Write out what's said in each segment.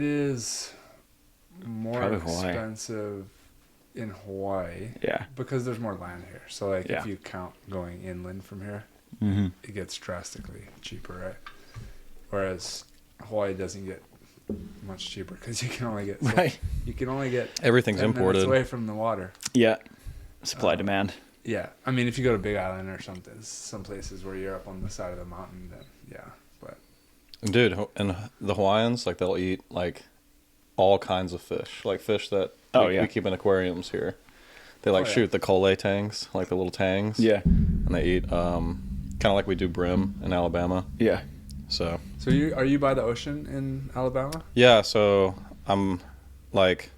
is more Probably Hawaii. expensive in Hawaii. Yeah. Because there's more land here. So, like, Yeah. if you count going inland from here, it gets drastically cheaper, right? Whereas Hawaii doesn't get much cheaper because you can only get you can only get Everything's 10 imported minutes away from the water. Yeah. Supply demand. Yeah, I mean, if you go to Big Island or something, some places where you're up on the side of the mountain, then yeah. But dude, and the Hawaiians, like, they'll eat like all kinds of fish, like fish that we keep in aquariums here. They like shoot the Collet tangs, like the little tangs. Yeah. And they eat kind of like we do brim in Alabama. Yeah. So are you by the ocean in Alabama? Yeah, so I'm like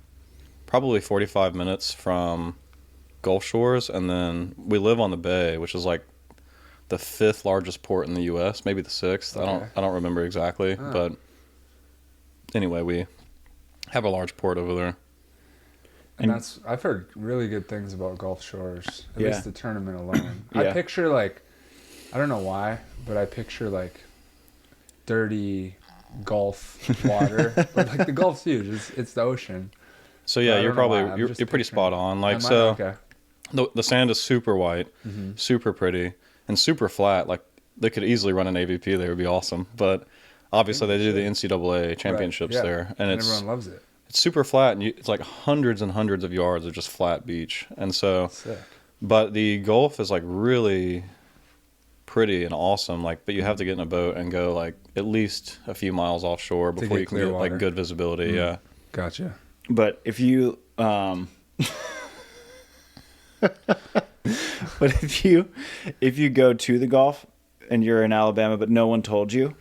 probably 45 minutes from Gulf Shores, and then we live on the bay, which is like the 5th largest port in the U.S., maybe the 6th. Okay. I don't remember exactly, but anyway, we have a large port over there. And I've heard really good things about Gulf Shores, at least the tournament alone. Yeah. I picture, like, I don't know why, but I picture like dirty Gulf water, but like the Gulf's huge. It's the ocean. So yeah, I you're don't know why. probably you're pretty spot on. Like, Am I? so Okay. the sand is super white, super pretty, and super flat. Like, they could easily run an AVP. They would be awesome. But obviously they do the NCAA championships there, and everyone loves it. It's super flat, and it's like hundreds and hundreds of yards of just flat beach. And so, Sick. but the Gulf is like really pretty and awesome. Like, but you have to get in a boat and go like at least a few miles offshore before you can get like good visibility. Yeah. Gotcha. But if you if you go to the Gulf and you're in Alabama but no one told you,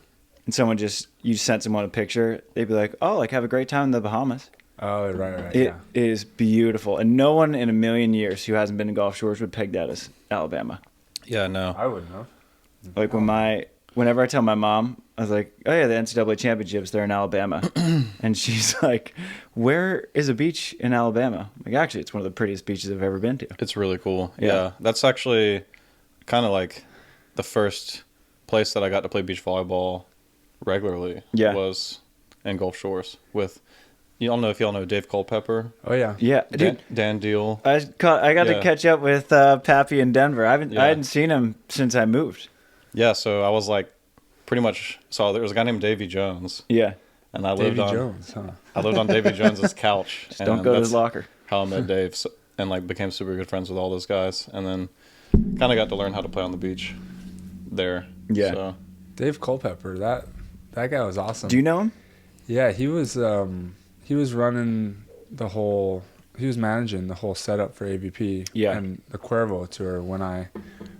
and you sent someone a picture, they'd be like, oh, like, have a great time in the Bahamas. Oh, right. It is beautiful, and no one in a million years who hasn't been to Gulf Shores would peg that as Alabama. Yeah, no. I wouldn't have. Like, whenever I tell my mom, I was like, oh yeah, the NCAA championships, they're in Alabama. And she's like, where is a beach in Alabama? Like, actually, it's one of the prettiest beaches I've ever been to. It's really cool. Yeah. That's actually kind of like the first place that I got to play beach volleyball regularly was in Gulf Shores with, you don't know if y'all know Dave Culpepper. Oh yeah. Yeah. Dan Deal. I got to catch up with Pappy in Denver. I hadn't seen him since I moved. Yeah, so I was like pretty much saw there was a guy named Davy Jones. Yeah. And I lived on Davy Jones's couch. Just don't go to his locker. How I met Dave, and like became super good friends with all those guys, and then kind of got to learn how to play on the beach there. Yeah. So. Dave Culpepper, that guy was awesome. Do you know him? Yeah, he was running he was managing the whole setup for AVP and the Cuervo Tour when I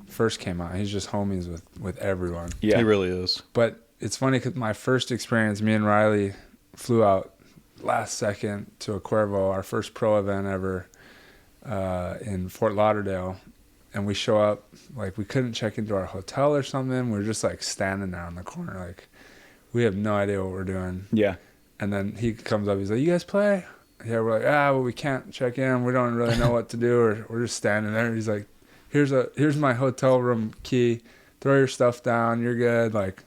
first came out. He's just homies with everyone. Yeah, he really is. But it's funny because my first experience, me and Riley flew out last second to a Cuervo, our first pro event ever in Fort Lauderdale. And we show up, like, we couldn't check into our hotel or something. We were just, like, standing there on the corner, like, we have no idea what we're doing. Yeah. And then he comes up, he's like, you guys play? Yeah, we're like, well, we can't check in. We don't really know what to do. Or we're just standing there. He's like, here's my hotel room key. Throw your stuff down. You're good. Like,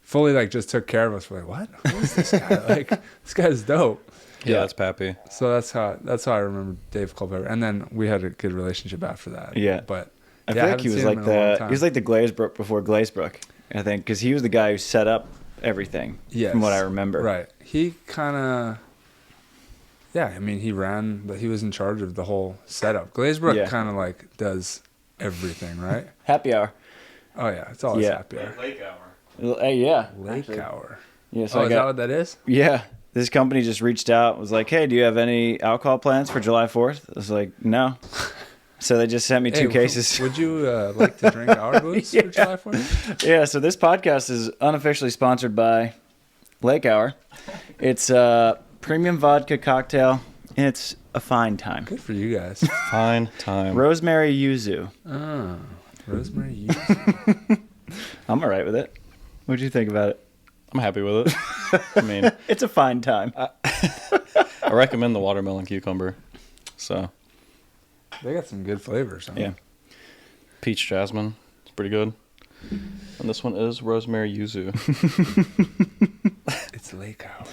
fully, like, just took care of us. We're like, what? Who is this guy? Like, this guy's dope. Yeah, that's Pappy. So that's how I remember Dave Culpepper. And then we had a good relationship after that. Yeah. But I feel like he was like the Glazebrook before Glazebrook, I think, because he was the guy who set up everything. Yes. From what I remember. Right. He kind of. Yeah, I mean, he was in charge of the whole setup. Glazebrook kind of like does everything, right? Happy hour. Oh yeah, it's always happy hour. Lake hour. Yeah. Lake hour. Yeah. So is that what that is? Yeah. This company just reached out, was like, hey, do you have any alcohol plans for July 4th? I was like, no. So they just sent me 2 cases. Would you like to drink our booze for July 4th? Yeah, so this podcast is unofficially sponsored by Lake Hour. It's a premium vodka cocktail. It's a fine time. Good for you guys. Fine time. Rosemary yuzu. Oh, rosemary yuzu. I'm all right with it. What do you think about it? I'm happy with it. I mean, it's a fine time. I recommend the watermelon cucumber. So they got some good flavors. Huh? Yeah. Peach jasmine. It's pretty good. And this one is rosemary yuzu. It's Lake Hour.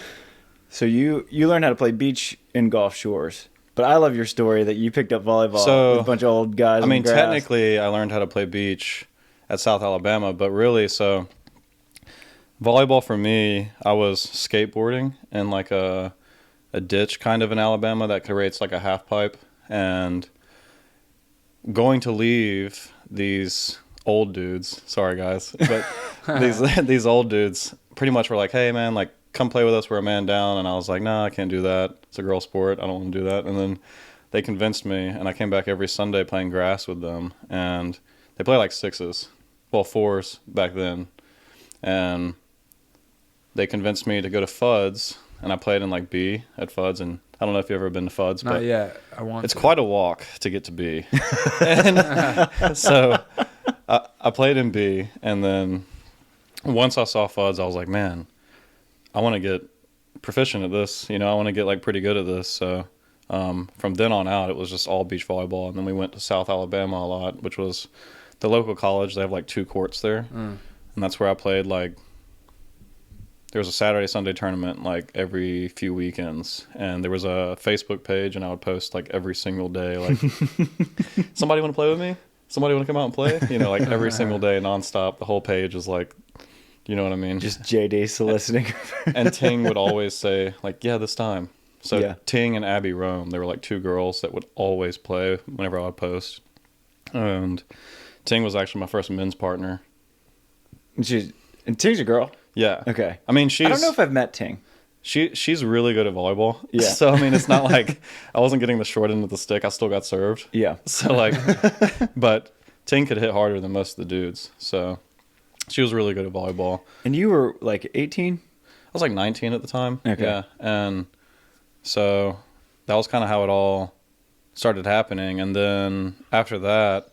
So you learned how to play beach in Gulf Shores. But I love your story that you picked up volleyball with a bunch of old guys. I mean, on the grass. technically, I learned how to play beach at South Alabama, but really, so volleyball for me, I was skateboarding in like a ditch kind of in Alabama that creates like a half pipe, and going to leave these old dudes. Sorry, guys, but these old dudes pretty much were like, "Hey, man, like." Come play with us, we're a man down. And I was like, nah, I can't do that. It's a girl sport. I don't want to do that. And then they convinced me, and I came back every Sunday playing grass with them. And they play like sixes, well, fours back then. And they convinced me to go to Fuds, and I played in like B at Fuds. And I don't know if you've ever been to Fuds. Not but yet. I want It's to. quite a walk to get to B. And so I played in B, and then once I saw Fuds, I was like, man, I want to get proficient at this. I want to get like pretty good at this. So from then on out, it was just all beach volleyball. And then we went to South Alabama a lot, which was the local college. They have like 2 courts there. And that's where I played. Like, there was a Saturday, Sunday tournament like every few weekends. And there was a Facebook page, and I would post like every single day, like, somebody want to play with me? Somebody want to come out and play? Like every single day, nonstop. The whole page was like, you know what I mean? Just JD soliciting. And Ting would always say, like, yeah, this time. So Yeah. Ting and Abby Rome, they were like 2 girls that would always play whenever I would post. And Ting was actually my first men's partner. And Ting's a girl? Yeah. Okay. I mean, I don't know if I've met Ting. she's really good at volleyball. Yeah. So, I mean, it's not like I wasn't getting the short end of the stick. I still got served. Yeah. So, like, but Ting could hit harder than most of the dudes. So she was really good at volleyball. And you were like 18? I was like 19 at the time. Okay. Yeah. And so that was kind of how it all started happening. And then after that,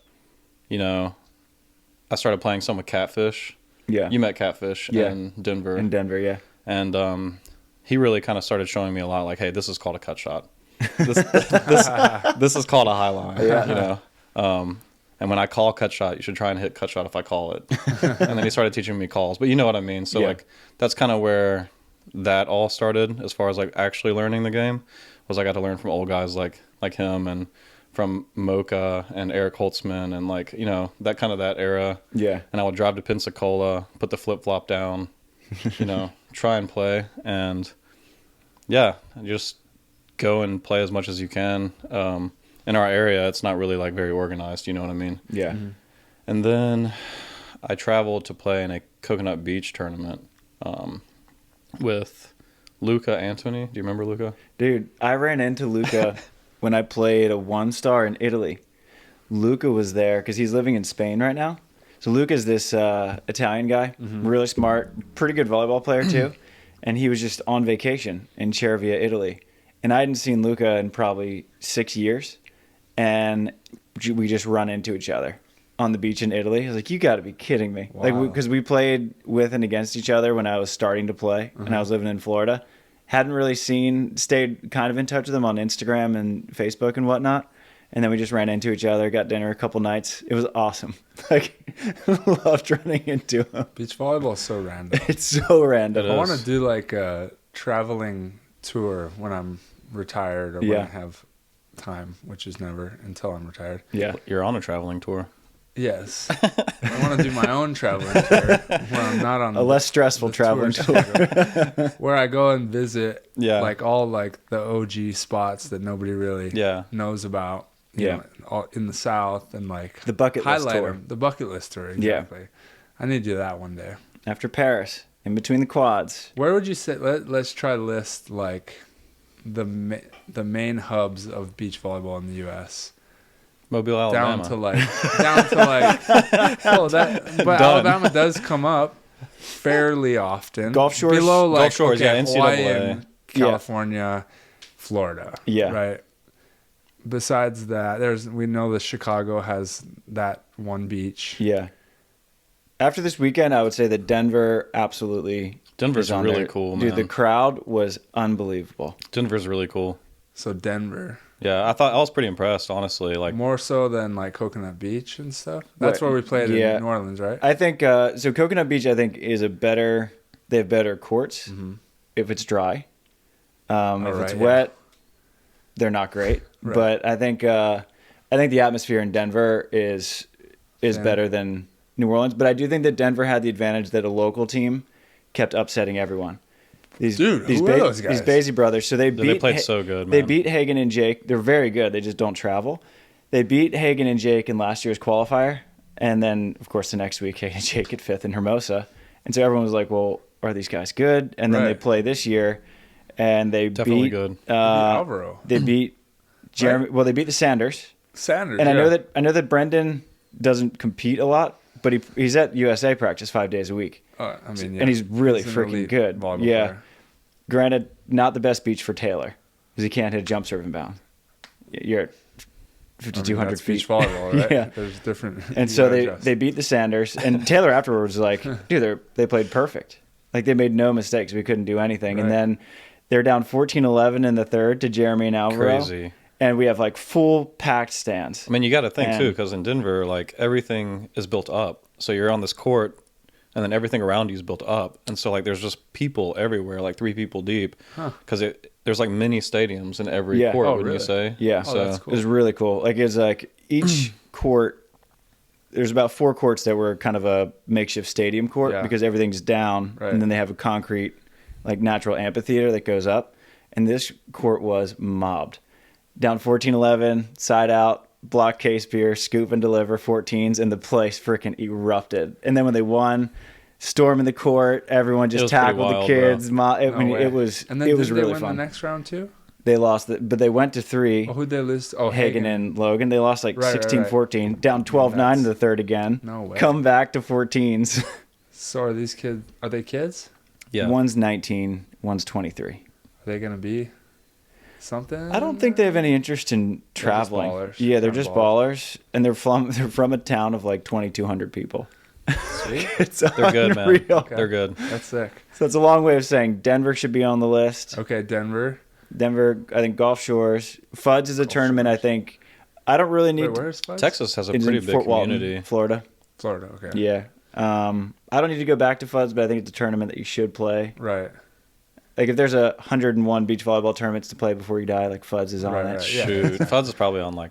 I started playing some with Catfish. Yeah. You met Catfish in Denver. In Denver, yeah. And he really kind of started showing me a lot, like, hey, this is called a cut shot. This is called a high line. Yeah. And when I call cut shot, you should try and hit cut shot if I call it. And then he started teaching me calls. But you know what I mean? So, Yeah. like, that's kind of where that all started as far as, like, actually learning the game, was I got to learn from old guys like him, and from Mocha and Eric Holtzman, and, like, that kind of that era. Yeah. And I would drive to Pensacola, put the flip-flop down, try and play. And, yeah, just go and play as much as you can. In our area, it's not really like very organized, you know what I mean? Yeah. Mm-hmm. And then I traveled to play in a Coconut Beach tournament with Luca Antony. Do you remember Luca? Dude, I ran into Luca when I played a 1-star in Italy. Luca was there because he's living in Spain right now. So Luca's this Italian guy, really smart, pretty good volleyball player too. And he was just on vacation in Cervia, Italy. And I hadn't seen Luca in probably 6 years. And we just run into each other on the beach in Italy. I was like, you got to be kidding me. Wow. Like, because we played with and against each other when I was starting to play and I was living in Florida. Hadn't really stayed kind of in touch with him on Instagram and Facebook and whatnot. And then we just ran into each other, got dinner a couple nights. It was awesome. Like, loved running into him. Beach volleyball is so random. It's so random. I want to do like a traveling tour when I'm retired or when I have time, which is never until I'm retired. Yeah. You're on a traveling tour. Yes. I want to do my own traveling tour where I'm not on A less stressful traveling tour. where I go and visit Yeah. all the OG spots that nobody really knows about. You know, all in the South, and like the bucket list highlight tour. them. The bucket list tour, exactly. Yeah. I need to do that one day. After Paris, in between the quads. Where would you say? Let's try to list like the main hubs of beach volleyball in the U.S. Mobile, Alabama. down to like but Alabama does come up fairly often. Gulf Shores, below like Gulf Shores, NCAA. Hawaii and California, Florida. Yeah. Right. Besides that, we know that Chicago has that one beach. Yeah. After this weekend, I would say that Denver absolutely. Denver's is on really there. cool, man. Dude, the crowd was unbelievable. Denver's really cool. So Denver. Yeah, I was pretty impressed, honestly. Like, more so than like Coconut Beach and stuff. That's where we played in New Orleans, right? I think so. Coconut Beach, I think, is they have better courts if it's dry. If it's wet, they're not great. Right. But I think the atmosphere in Denver is better than New Orleans. But I do think that Denver had the advantage that a local team kept upsetting everyone. Who are those guys? These Basie brothers. So they played so good, man. They beat Hagen and Jake. They're very good. They just don't travel. They beat Hagen and Jake in last year's qualifier. And then, of course, the next week, Hagen and Jake at 5th in Hermosa. And so everyone was like, well, are these guys good? And then they play this year, and they definitely good. Alvaro. They beat Jeremy. Right. Well, they beat the Sanders. And I know that Brendan doesn't compete a lot, but he's at USA practice 5 days a week. And he's really freaking good. Player. Granted, not the best beach for Taylor because he can't hit a jump serve and bounce. You're at 5,200 feet. Beach volleyball, right? Yeah. There's different. And so they beat the Sanders, and Taylor afterwards was like, dude, they played perfect. Like they made no mistakes. We couldn't do anything. Right. And then they're down 14-11 in the third to Jeremy and Alvaro. Crazy. And we have like full packed stands. I mean, you got to think too, because in Denver, like everything is built up. So you're on this court, and then everything around you is built up, and so like there's just people everywhere, like 3 people deep, because there's like mini stadiums in every court. Wouldn't you say? Yeah. So that's cool. It was really cool. Like it's like each court. There's about 4 courts that were kind of a makeshift stadium court because everything's down, and then they have a concrete, like natural amphitheater that goes up, and this court was mobbed. Down 14-11, side out, block case beer, scoop and deliver 14s, and the place freaking erupted. And then when they won, storm in the court, everyone just tackled the kids. It was and then it was really win fun. The next round too? They lost, but they went to 3. Oh, who'd they lose? Oh, Hagen and Logan. They lost like 16-14, down 12-9 in the third again. No way. Come back to 14s. So are these kids? Are they kids? Yeah. One's 19, one's 23. Are they gonna be something? I don't think they have any interest in traveling. They're just ballers, and they're from a town of like 2,200 people. Sweet. They're good, man. Okay. They're good. That's sick. So that's a long way of saying Denver should be on the list. Okay, Denver, I think Gulf Shores. Fuds is a tournament. I think I don't really need. Wait, where's Fuds? Texas has a pretty big community. Florida. Okay. Yeah. I don't need to go back to Fuds, but I think it's a tournament that you should play. Right. Like if there's 101 beach volleyball tournaments to play before you die, like Fuds is on it. Shoot, Fuds is probably on like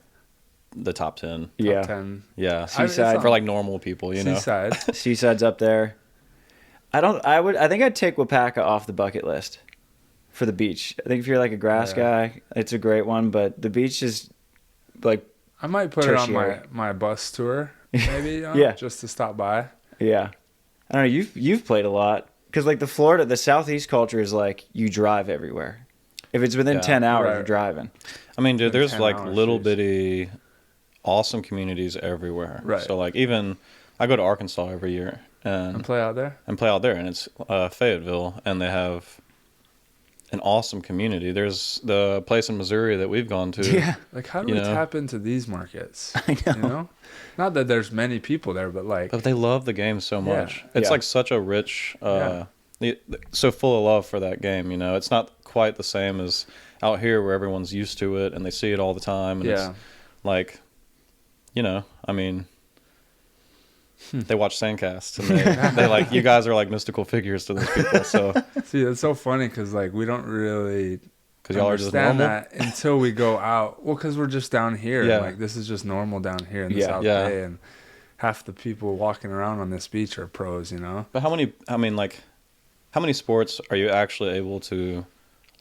the top 10. Top 10. Yeah. Seaside for like normal people, you know. Seaside. Seaside's up there. I think I'd take Wapaka off the bucket list for the beach. I think if you're like a grass guy, it's a great one, but the beach is like I might put it on my bus tour, maybe. Just to stop by. Yeah. I don't know. You've played a lot. Because, like, the Southeast culture is, like, you drive everywhere. If it's within 10 hours, you're driving. I mean, dude, there's, like, little bitty awesome communities everywhere. Right. So, like, even I go to Arkansas every year. And play out there? And it's Fayetteville, and they have an awesome community. There's the place in Missouri that we've gone to. Yeah. Like, how do we tap into these markets? I know. You know? Not that there's many people there, but like... But they love the game so much. It's like such a rich... so full of love for that game, you know? It's not quite the same as out here where everyone's used to it and they see it all the time. And it's like, you know, I mean... They watch SANDCAST and they like, you guys are like mystical figures to those people. So see, it's so funny because like we don't really... Because y'all are just normal? That until we go out. Well, because we're just down here. Yeah. And, like, this is just normal down here in the South Bay. And half the people walking around on this beach are pros, you know? But how many sports are you actually able to,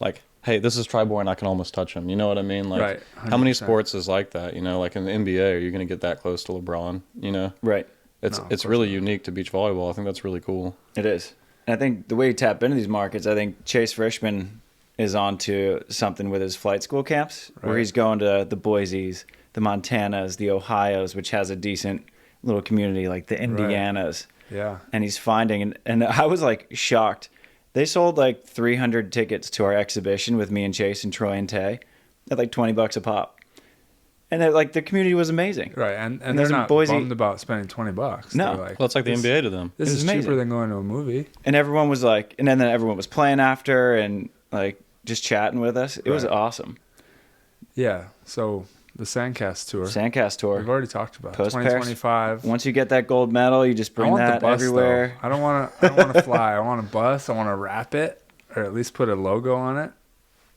like, hey, this is Tri-Bourne, I can almost touch him. You know what I mean? Like, right, how many sports is like that? You know, like in the NBA, are you going to get that close to LeBron? You know? Right. It's really unique to beach volleyball. I think that's really cool. It is. And I think the way you tap into these markets, I think Chase Frischman is on to something with his flight school camps, where he's going to the Boise's, the Montanas, the Ohios, which has a decent little community, like the Indianas. Right. Yeah. And he's finding, and I was like shocked. They sold like 300 tickets to our exhibition with me and Chase and Troy and Tay at like $20 a pop. And like the community was amazing. Right. And they're not bummed about spending $20. No. Like, well, it's like the NBA to them. This is amazing. cheaper than going to a movie. And everyone was like, and then everyone was playing after and like just chatting with us. It was awesome. Yeah. So the SANDCAST tour. We've already talked about Post 2025. Once you get that gold medal, you just bring that everywhere. Though. I don't want to fly. I want a bus. I want to wrap it or at least put a logo on it.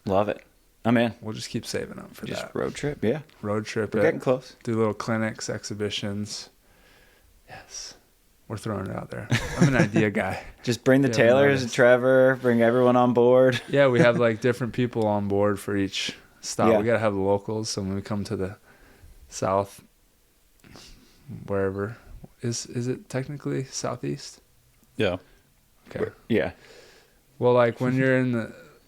Love it. I'm in. We'll just keep saving up for Just that. road trip, yeah. Road trip. We're getting close. Do little clinics, exhibitions. Yes. We're throwing it out there. I'm an idea guy. Just bring the Yeah, Taylors and Trevor, bring everyone on board. Yeah, we have like different people on board for each stop. Yeah. We got to have the locals. So when we come to the south, wherever, is it technically southeast? Yeah. Okay. Yeah. Well, like when you're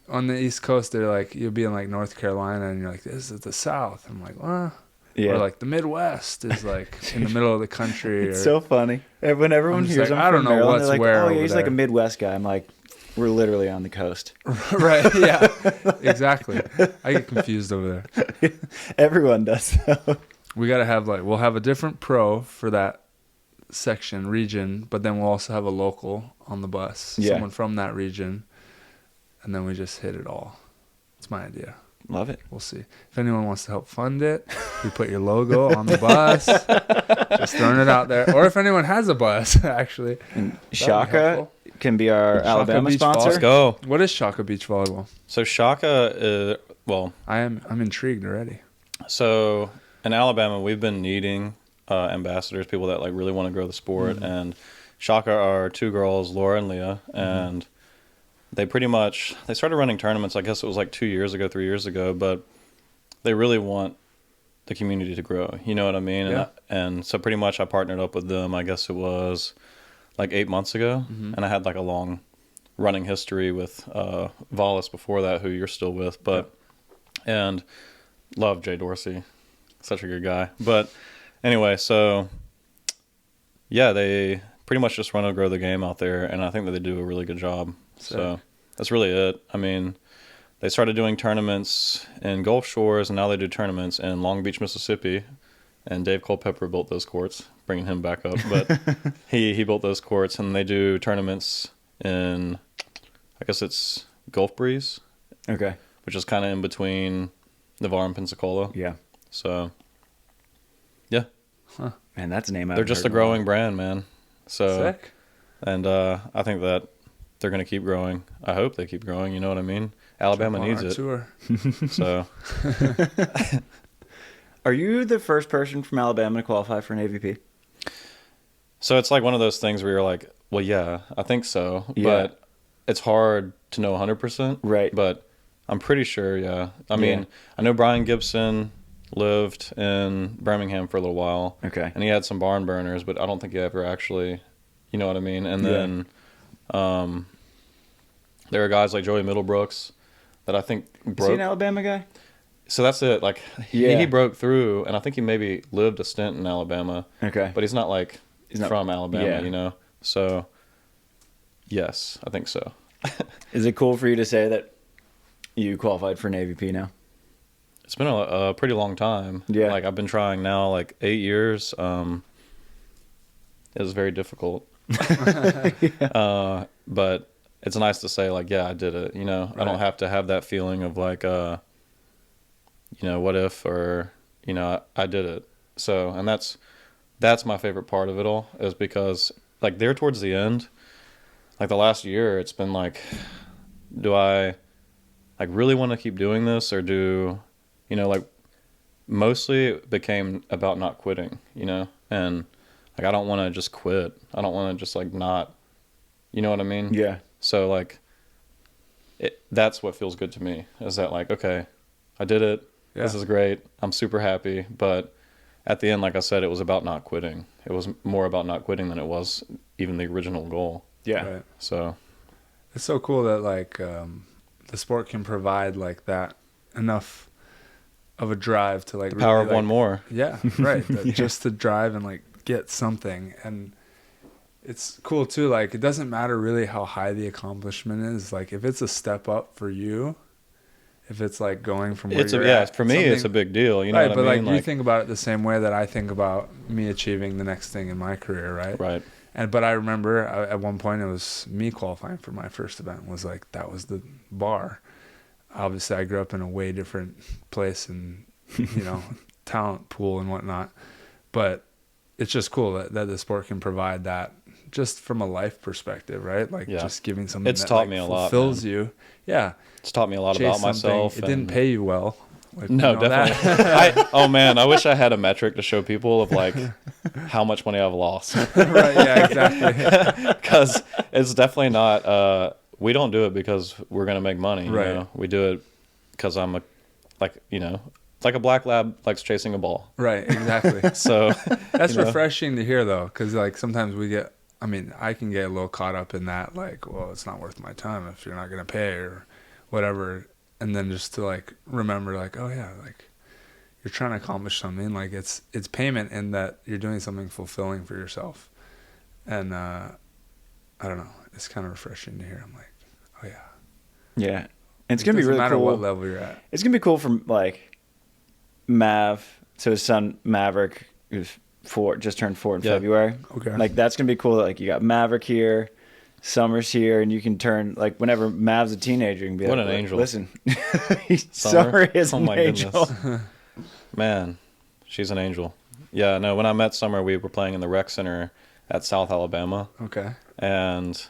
on the East Coast, they're like, you'll be in like North Carolina and you're like, this is the South. I'm like, well, Yeah. or like the Midwest is like in the middle of the country. It's or, so funny. When everyone just hears like, I'm I don't from know Maryland, what's they're like, where oh, yeah, over he's like a there. Midwest guy. I'm like, we're literally on the coast. Right. Yeah, exactly. I get confused over there. Everyone does. We got to have we'll have a different pro for that region, but then we'll also have a local on the bus, someone from that region, and then we just hit it all. It's my idea. Love it. We'll see. If anyone wants to help fund it, we put your logo on the bus. Just throwing it out there. Or if anyone has a bus, actually. And Shaka can be our Shaka Alabama Beach sponsor. Let's go. What is Shaka Beach Volleyball? So Shaka, I'm intrigued already. So in Alabama, we've been needing ambassadors, people that like really want to grow the sport. Mm-hmm. And Shaka are two girls, Laura and Leah, and they started running tournaments. I guess it was like 3 years ago, but they really want the community to grow. You know what I mean? Yeah. And so pretty much I partnered up with them. I guess it was like 8 months ago, and I had like a long running history with Volleyball before that, who you're still with, and love Jay Dorsey, such a good guy. But anyway, so yeah, they pretty much just run and grow the game out there, and I think that they do a really good job. So that's really it. I mean, they started doing tournaments in Gulf Shores, and now they do tournaments in Long Beach, Mississippi. And Dave Culpepper built those courts, bringing him back up. But he built those courts, and they do tournaments in, I guess it's Gulf Breeze. Okay. Which is kind of in between Navarre and Pensacola. Yeah. So, yeah. Huh. Man, that's a name. They're just a growing brand, man. So, Sick. And I think that they're going to keep growing. I hope they keep growing. You know what I mean? Alabama needs it. Tour. So, are you the first person from Alabama to qualify for an AVP? so it's like one of those things where you're like, well, yeah, I think so, Yeah. but it's hard to know 100%. Right. But I'm pretty sure, yeah. I mean, I know Brian Gibson lived in Birmingham for a little while. Okay. And he had some barn burners, but I don't think he ever actually, you know what I mean? And then there are guys like Joey Middlebrooks that I think broke. Is he an Alabama guy? So that's it. Like, he broke through, and I think he maybe lived a stint in Alabama. Okay. But he's not like from Alabama, you know? So, yes, I think so. Is it cool for you to say that you qualified for an AVP now? It's been a pretty long time. Yeah. Like, I've been trying now, like, 8 years. It was very difficult. But it's nice to say, like, yeah, I did it, you know? Right. I don't have to have that feeling of, like, you know, what if, or, you know, I did it. So, and that's my favorite part of it all, is because, like, there towards the end, like, the last year, it's been like, do I, like, really want to keep doing this, or do, you know, like, mostly it became about not quitting, you know? And, like, I don't want to just quit. I don't want to just, like, not, you know what I mean? Yeah. So, like, that's what feels good to me, is that, like, okay, I did it. Yeah. This is great. I'm super happy. But at the end, like I said, it was about not quitting. It was more about not quitting than it was even the original goal. Yeah. Right. So it's so cool that, like, the sport can provide, like, that enough of a drive to, like, the power really, of like, one more. Yeah, right. Just to drive and, like, get something. And it's cool too, like, it doesn't matter really how high the accomplishment is. Like, if it's a step up for you, if it's like going from where you're at, for me it's a big deal, you know, right? what But I mean? like, you think about it the same way that I think about me achieving the next thing in my career, right? Right. But I remember at one point it was me qualifying for my first event, was like, that was the bar. Obviously I grew up in a way different place and, you know, talent pool and whatnot, but it's just cool that the sport can provide that just from a life perspective, right? Like just giving something it's that taught like me a lot, fulfills man. you. Yeah. It's taught me a lot Chase about something. myself. It didn't pay you well. Like, no, you know definitely. Oh man, I wish I had a metric to show people of like how much money I've lost. Right, yeah, exactly. Because it's definitely not, we don't do it because we're going to make money. You know? We do it because I'm like a black lab likes chasing a ball. Right, exactly. So that's refreshing to hear though, because like sometimes I can get a little caught up in that, like, well, it's not worth my time if you're not going to pay or whatever. And then just to like remember, like, oh yeah, like you're trying to accomplish something, like it's payment in that you're doing something fulfilling for yourself. And I don't know, it's kind of refreshing to hear. I'm like, oh yeah. Yeah. And it's going to be really cool. No matter what level you're at. It's going to be cool for like Mav. So his son Maverick, who's just turned 4 in February. Okay. Like that's going to be cool. Like you got Maverick here, Summer's here, and you can turn, like, whenever Mav's a teenager, you can be what like, an angel. Listen, Summer is an angel. Man, she's an angel. Yeah, no, when I met Summer, we were playing in the rec center at South Alabama. Okay. And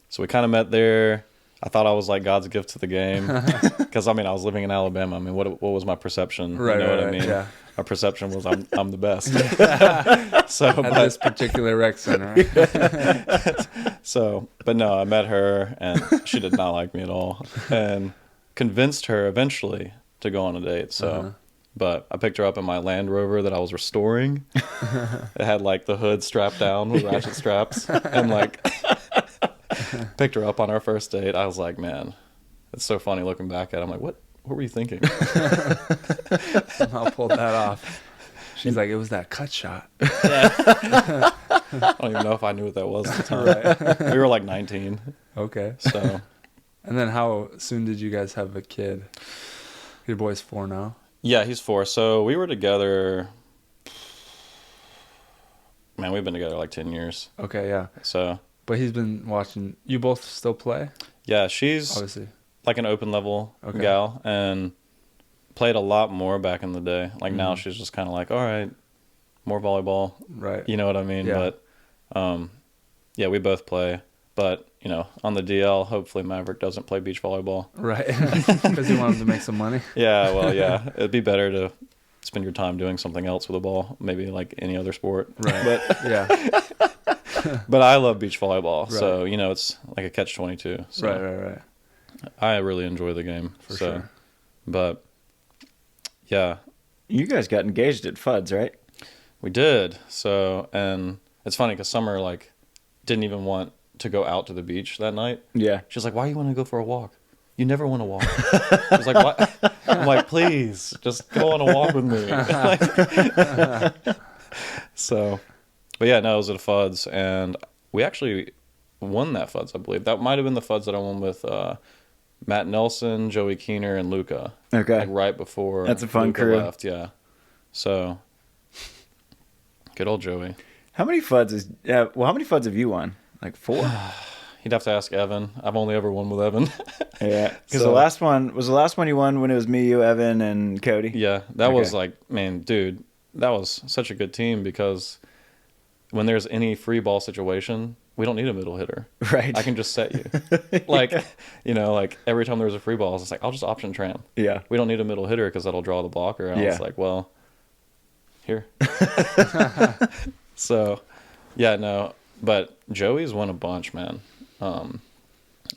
so we kind of met there. I thought I was like God's gift to the game because, I mean, I was living in Alabama. I mean, what was my perception? Right, you know what right, I mean? Yeah. My perception was I'm the best. So at this particular rec center. But no, I met her and she did not like me at all, and convinced her eventually to go on a date. So, but I picked her up in my Land Rover that I was restoring. It had like the hood strapped down with ratchet straps, and like picked her up on our first date. I was like, man, it's so funny looking back at it. I'm like, what were you thinking? I'll pull that off. She's like, it was that cut shot. I don't even know if I knew what that was at the time. Right. We were like 19. Okay. So, and then how soon did you guys have a kid? Your boy's 4 now? Yeah, he's 4. So we were together, man, we've been together like 10 years. Okay, yeah. So, but he's been watching. You both still play? Yeah, she's obviously like an open level gal, and played a lot more back in the day. Like now she's just kind of like, all right, more volleyball. Right. You know what I mean? Yeah. But yeah, we both play. But, you know, on the DL, hopefully Maverick doesn't play beach volleyball. Right. Because you want him to make some money. Yeah, well, yeah. It'd be better to spend your time doing something else with a ball, maybe like any other sport. Right. But yeah. But I love beach volleyball, right. So, you know, it's like a catch-22. So Right. I really enjoy the game. For sure. But, yeah. You guys got engaged at Fuds, right? We did. So, and it's funny because Summer, like, didn't even want to go out to the beach that night. Yeah. She's like, why you want to go for a walk? You never want to walk. She's like, what? I'm like, please, just go on a walk with me. So, but yeah, no, it was at Fuds, and we actually won that Fuds, I believe. That might have been the Fuds that I won with Matt Nelson, Joey Keener, and Luca. Okay. Like right before that's a fun Luca crew. left, yeah. So, good old Joey. How many Fuds how many Fuds have you won? Like 4? You'd have to ask Evan. I've only ever won with Evan. Yeah. Because the last one you won when it was me, you, Evan, and Cody? Yeah. That was like, man, dude, that was such a good team because when there's any free ball situation, we don't need a middle hitter. Right. I can just set you. Like, you know, like every time there's a free ball, it's like, I'll just option tram. Yeah. We don't need a middle hitter because that'll draw the blocker. And I was like, well, here. So, yeah, no. But Joey's won a bunch, man. I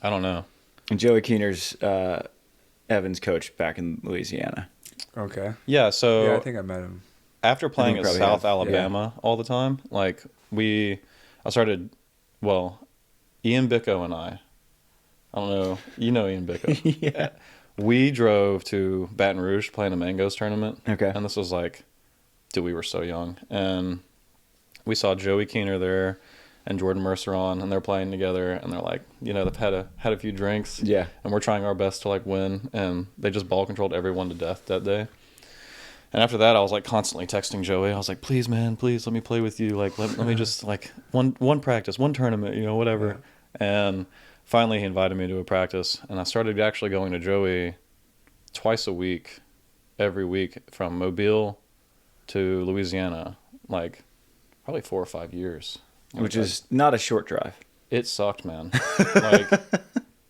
don't know. And Joey Keener's Evan's coach back in Louisiana. Okay. Yeah, so yeah, I think I met him. After playing at South Alabama all the time, like Ian Bicco and I don't know, you know Ian Bicco. Yeah. We drove to Baton Rouge playing a Mangoes tournament. Okay. And this was like, dude, we were so young. And we saw Joey Keener there and Jordan Mercer on, and they're playing together, and they're like, you know, they've had a few drinks. Yeah. And we're trying our best to like win, and they just ball controlled everyone to death that day. And after that, I was like constantly texting Joey. I was like, please, man, please let me play with you. Like, let me just like one practice, one tournament, you know, whatever. Yeah. And finally he invited me to a practice, and I started actually going to Joey twice a week, every week from Mobile to Louisiana, like probably 4 or 5 years. which is not a short drive. It sucked, man. Like,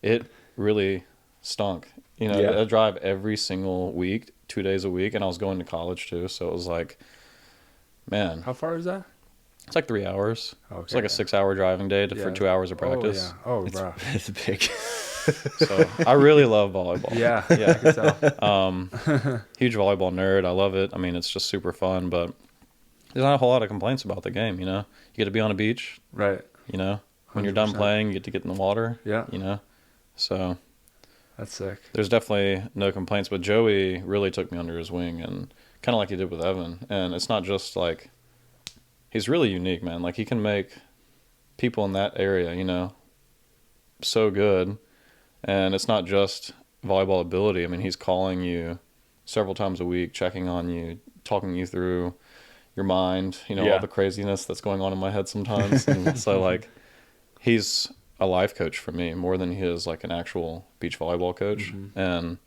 it really stunk. You know, I drive every single week, 2 days a week, and I was going to college too, so it was like, man. How far is that? It's like 3 hours. Okay. It's like a 6-hour driving day for 2 hours of practice. Oh, bro. It's big. So I really love volleyball. Yeah, I can tell. Huge volleyball nerd. I love it. I mean, it's just super fun, but there's not a whole lot of complaints about the game, you know? You get to be on a beach. Right. You know? When you're done 100%. playing, you get to get in the water. Yeah. You know? So That's sick. there's definitely no complaints, but Joey really took me under his wing, and kind of like he did with Evan. And it's not just like, he's really unique, man. Like, he can make people in that area, you know, so good. And it's not just volleyball ability. I mean, he's calling you several times a week, checking on you, talking you through your mind, you know, all the craziness that's going on in my head sometimes. And so, like, he's a life coach for me more than he is like an actual beach volleyball coach. Mm-hmm. And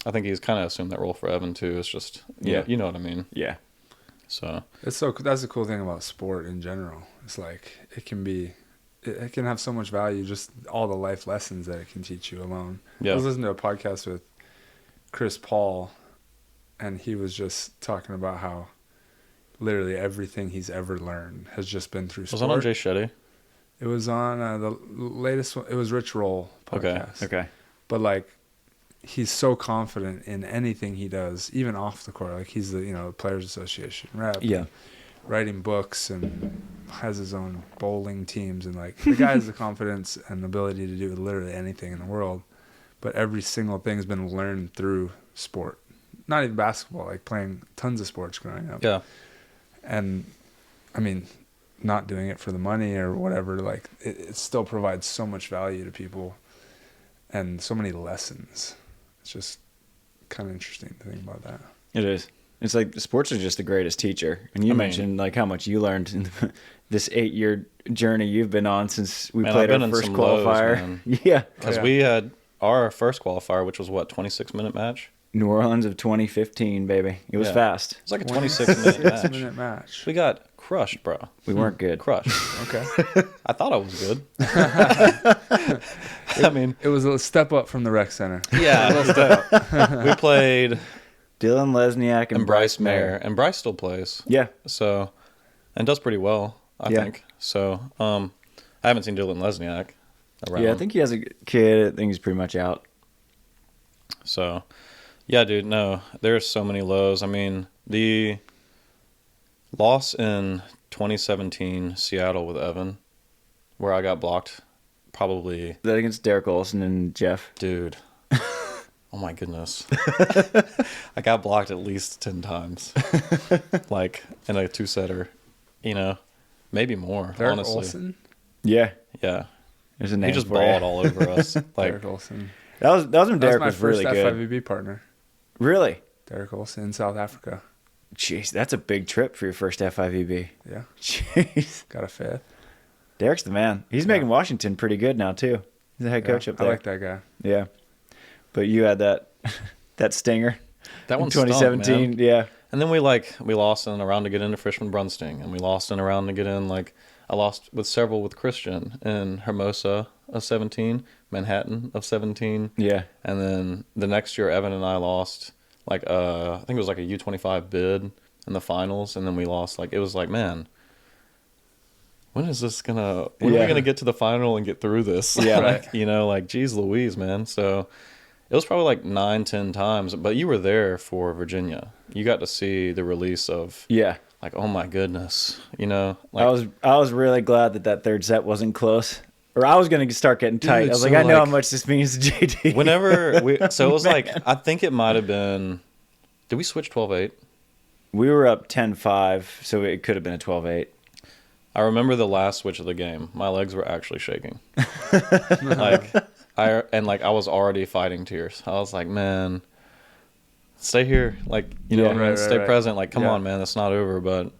I think he's kind of assumed that role for Evan too. It's just, you know what I mean? Yeah. So that's the cool thing about sport in general. It's like, it can have so much value, just all the life lessons that it can teach you alone. Yeah. I was listening to a podcast with Chris Paul, and he was just talking about how literally everything he's ever learned has just been through sport. Was that on Jay Shetty? It was on the latest one. It was Rich Roll podcast. Okay. But like, he's so confident in anything he does, even off the court. Like, he's the Players Association rep. Yeah. Writing books and has his own bowling teams, and like, the guy has the confidence and ability to do literally anything in the world. But every single thing's been learned through sport. Not even basketball, like playing tons of sports growing up. Yeah. And I mean, not doing it for the money or whatever, like, it still provides so much value to people and so many lessons. It's just kind of interesting to think about that. It is. It's like sports are just the greatest teacher. And you mentioned like how much you learned in this 8-year journey you've been on since we played our first qualifier. Yeah. Because we had our first qualifier, which was 26-minute match? New Orleans of 2015, baby. It was fast. It was like a 26-minute match. We got crushed, bro. We weren't good. Crushed. Okay. I thought I was good. I mean, it was a step up from the rec center. Yeah. We played Dylan Lesniak and Bryce Mayer. And Bryce still plays. Yeah. So, and does pretty well, I think. So, I haven't seen Dylan Lesniak around. Yeah, I think he has a kid. I think he's pretty much out. So, yeah, dude, no, there's so many lows. I mean, the loss in 2017 Seattle with Evan, where I got blocked, probably. That against Derek Olson and Jeff. Dude. Oh my goodness. I got blocked at least 10 times. Like, in a 2-setter, maybe more, Derek honestly. Olson? Yeah. Yeah. There's a name. He just for balled you. all over us. Like, Derek Olson. That was when Derek was really my good. first FIVB partner. Really? Derek Olson in South Africa. Jeez, that's a big trip for your first FIVB. Yeah. Jeez. Got a fifth. Derek's the man. He's making Washington pretty good now, too. He's the head coach up there. I like that guy. Yeah. But you had that stinger. That one in 2017, stunk, man. yeah. And then we lost in a round to get into Freshman Brunsting, and we lost in a round to get in, I lost with Christian in Hermosa of 17, Manhattan of 17. Yeah. And then the next year, Evan and I lost, I think it was like a U25 bid in the finals, and then we lost, it was like, man, when is this when are we gonna get to the final and get through this? Yeah. Right. Geez Louise, man. So it was probably 9-10 times, but you were there for Virginia. You got to see the release of oh my goodness, I was really glad that third set wasn't close, or I was gonna start getting tight. Dude, I was I know how much this means to JD. Whenever so it was I think it might have been. Did we switch 12-8? We were up 10-5, so it could have been a 12-8. I remember the last switch of the game. My legs were actually shaking. I was already fighting tears. I was like, man, stay here. Stay present. Come on, man, it's not over. But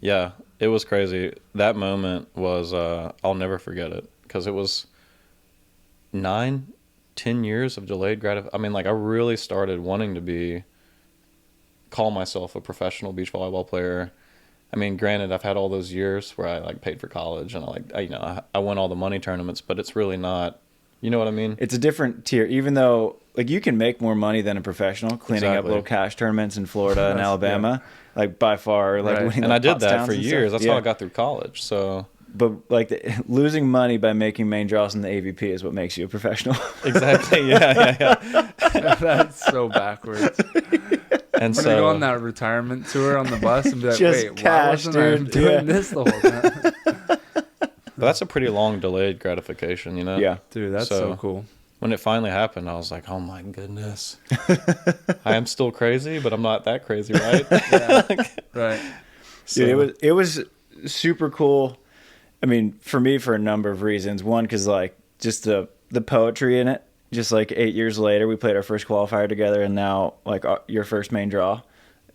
yeah, it was crazy. That moment was, I'll never forget it, because it was 9-10 years of delayed gratification. I really started wanting to call myself a professional beach volleyball player. I mean, granted, I've had all those years where I like paid for college and I won all the money tournaments, but it's really not, you know what I mean? It's a different tier, even though like you can make more money than a professional cleaning up little cash tournaments in Florida and Alabama, like by far, like winning. And I did that for years. That's how I got through college. So, but like losing money by making main draws in the AVP is what makes you a professional. Exactly. Yeah. That's so backwards. And I'm so gonna go on that retirement tour on the bus and be like, just wait, cash, why wasn't I doing this the whole time? but that's a pretty long delayed gratification, you know? Yeah. Dude, that's so cool. When it finally happened, I was like, oh my goodness. I am still crazy, but I'm not that crazy, right? Yeah. Right. So. Dude, it was super cool. I mean, for me, for a number of reasons. One, because like just the poetry in it. Just like 8 years later, we played our first qualifier together, and now like your first main draw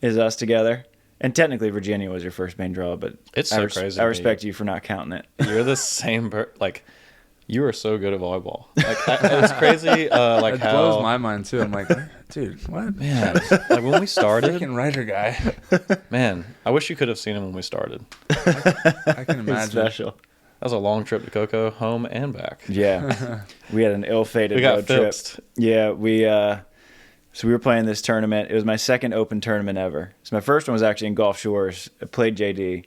is us together. And technically, Virginia was your first main draw, but it's so crazy. I respect you for not counting it. You're the same like. You are so good at volleyball. Like it's crazy. Like it how blows my mind too. I'm like, dude, what? Man, like when we started, freaking writer guy. Man, I wish you could have seen him when we started. I can imagine. It's special. That was a long trip to Cocoa, home and back. Yeah, we had an ill-fated road fixed. trip. Yeah, so we were playing this tournament. It was my second open tournament ever. So my first one was actually in Gulf Shores. I played JD.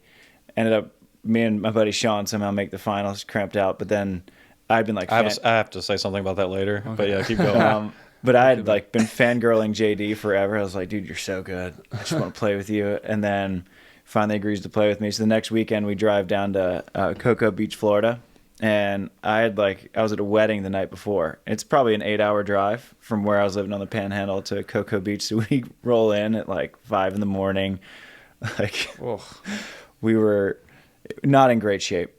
Ended up me and my buddy Sean somehow make the finals. Cramped out, but then I'd been like I have to say something about that later. Okay. But yeah, keep going. But I had like been fangirling JD forever. I was like, dude, you're so good. I just want to play with you. And then finally agrees to play with me. So the next weekend we drive down to Cocoa Beach, Florida. And I was at a wedding the night before. It's probably an 8-hour drive from where I was living on the Panhandle to Cocoa Beach. So we roll in at like 5 a.m. Like, we were not in great shape.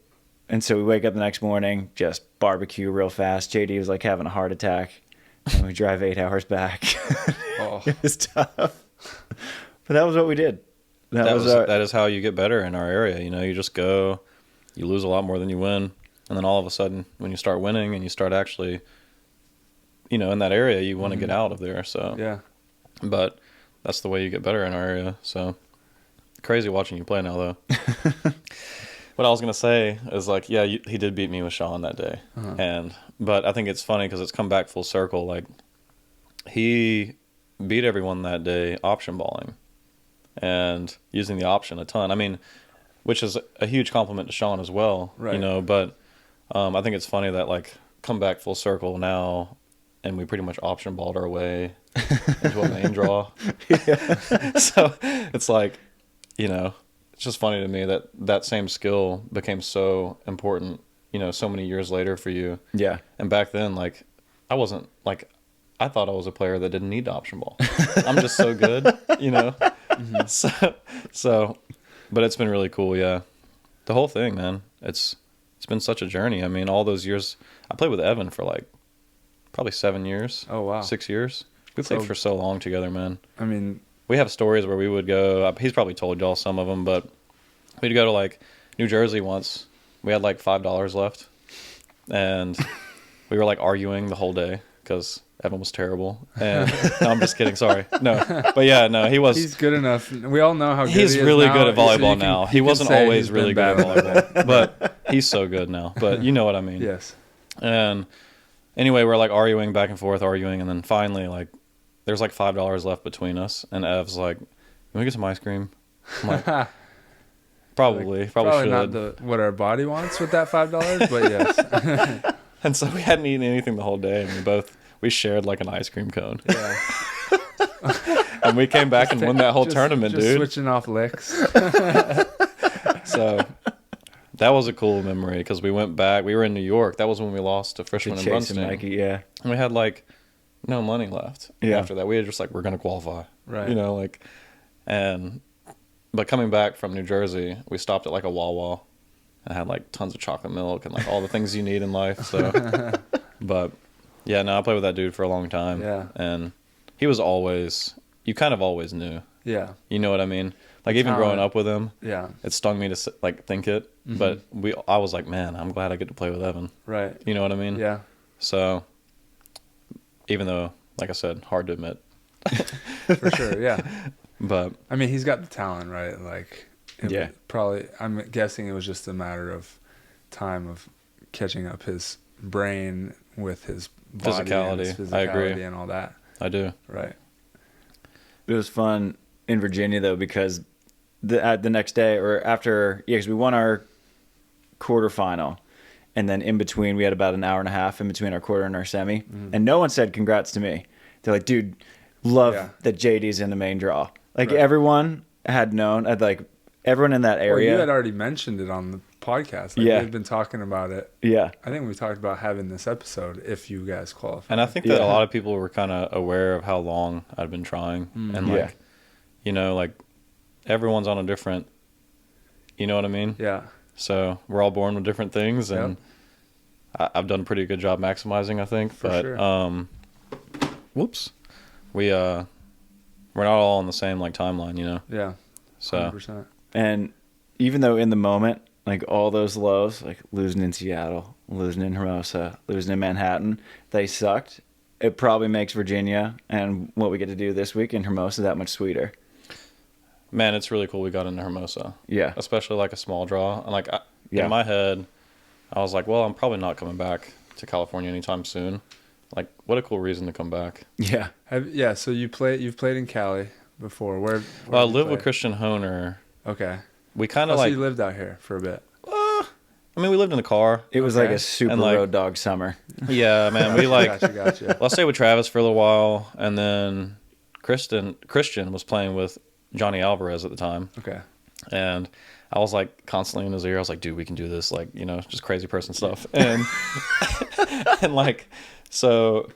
And so we wake up the next morning, just barbecue real fast. JD was like having a heart attack. And we drive 8 hours back. It was tough. But that was what we did. That is how you get better in our area. You know, you just go, you lose a lot more than you win. And then all of a sudden, when you start winning and you start actually, you know, in that area, you want to get out of there. So, yeah. But that's the way you get better in our area. So, crazy watching you play now, though. What I was going to say is, like, yeah, he did beat me with Sean that day. But I think it's funny because it's come back full circle. Like, he beat everyone that day option balling and using the option a ton. I mean, which is a huge compliment to Sean as well, right. You know, but I think it's funny that, like, come back full circle now and we pretty much option balled our way into a main draw. So it's like, you know, it's just funny to me that that same skill became so important, you know, so many years later for you. Yeah. And back then, like, I wasn't, like, I thought I was a player that didn't need to option ball. I'm just so good, you know. So, but it's been really cool, yeah. The whole thing, man. It's been such a journey. I mean, all those years. I played with Evan for like probably 7 years. Oh wow, 6 years. We played for so long together, man. I mean, we have stories where we would go. He's probably told y'all some of them, but we'd go to like New Jersey once. We had like $5 left, and we were like arguing the whole day because Evan was terrible. And no, I'm just kidding. Sorry. No, but yeah, no, he was. He's good enough. We all know how good he's he is really now. good at volleyball now. He wasn't always really good at volleyball, volleyball. but he's so good now. But you know what I mean. Yes. And anyway, we're like arguing back and forth, and then finally, like, there's like $5 left between us, and Ev's like, "Can we get some ice cream?" I'm like, probably should. Not what our body wants with that $5, but yes. And so we hadn't eaten anything the whole day, and we shared like an ice cream cone. Yeah. And we came back and won that whole tournament, dude. Switching off licks. So that was a cool memory because we went back. We were in New York. That was when we lost to Freshman and Brunston. Mikey, yeah. And we had like no money left. Yeah. After that, we had just like, we're gonna qualify. Right. You know, like, but coming back from New Jersey, we stopped at like a Wawa and had like tons of chocolate milk and like all the things you need in life. So, but yeah, no, I played with that dude for a long time. Yeah. And he was you kind of always knew. Yeah. You know what I mean? Like even growing up with him, yeah, it stung me to like think it, but I was like, man, I'm glad I get to play with Evan. Right. You know what I mean? Yeah. So even though, like I said, hard to admit. For sure. Yeah. But I mean, he's got the talent, right? Like I'm guessing it was just a matter of time of catching up his brain with his body and his physicality. I agree. And all that. I do. Right. It was fun in Virginia though, because the next day or after, because we won our quarterfinal, and then in between we had about an hour and a half in between our quarter and our semi, and no one said congrats to me. They're like, dude, love that JD's in the main draw. Like everyone had known, everyone in that area. Well, you had already mentioned it on the podcast. Like, we had been talking about it. Yeah. I think we talked about having this episode if you guys qualify. And I think that a lot of people were kind of aware of how long I'd been trying. And like, you know, like everyone's on a different, you know what I mean? Yeah. So we're all born with different things, and I've done a pretty good job maximizing, I think. For sure. Whoops. We're not all on the same like timeline, you know? Yeah. So 100%. And even though in the moment, like all those lows, like losing in Seattle, losing in Hermosa, losing in Manhattan, they sucked. It probably makes Virginia and what we get to do this week in Hermosa that much sweeter. Man, it's really cool we got into Hermosa. Yeah. Especially like a small draw. And like in my head, I was like, well, I'm probably not coming back to California anytime soon. Like, what a cool reason to come back. Yeah. So you've played in Cali before. Where well, I lived with Christian Honer. Okay. We kind So of you lived out here for a bit. I mean, we lived in the car. It was like a super road dog summer. Yeah, man. We like, Gotcha. well, I stayed with Travis for a little while, and then Christian was playing with Johnny Alvarez at the time. Okay. And I was like constantly in his ear. I was like, dude, we can do this. Like, you know, just crazy person stuff. And, and like, so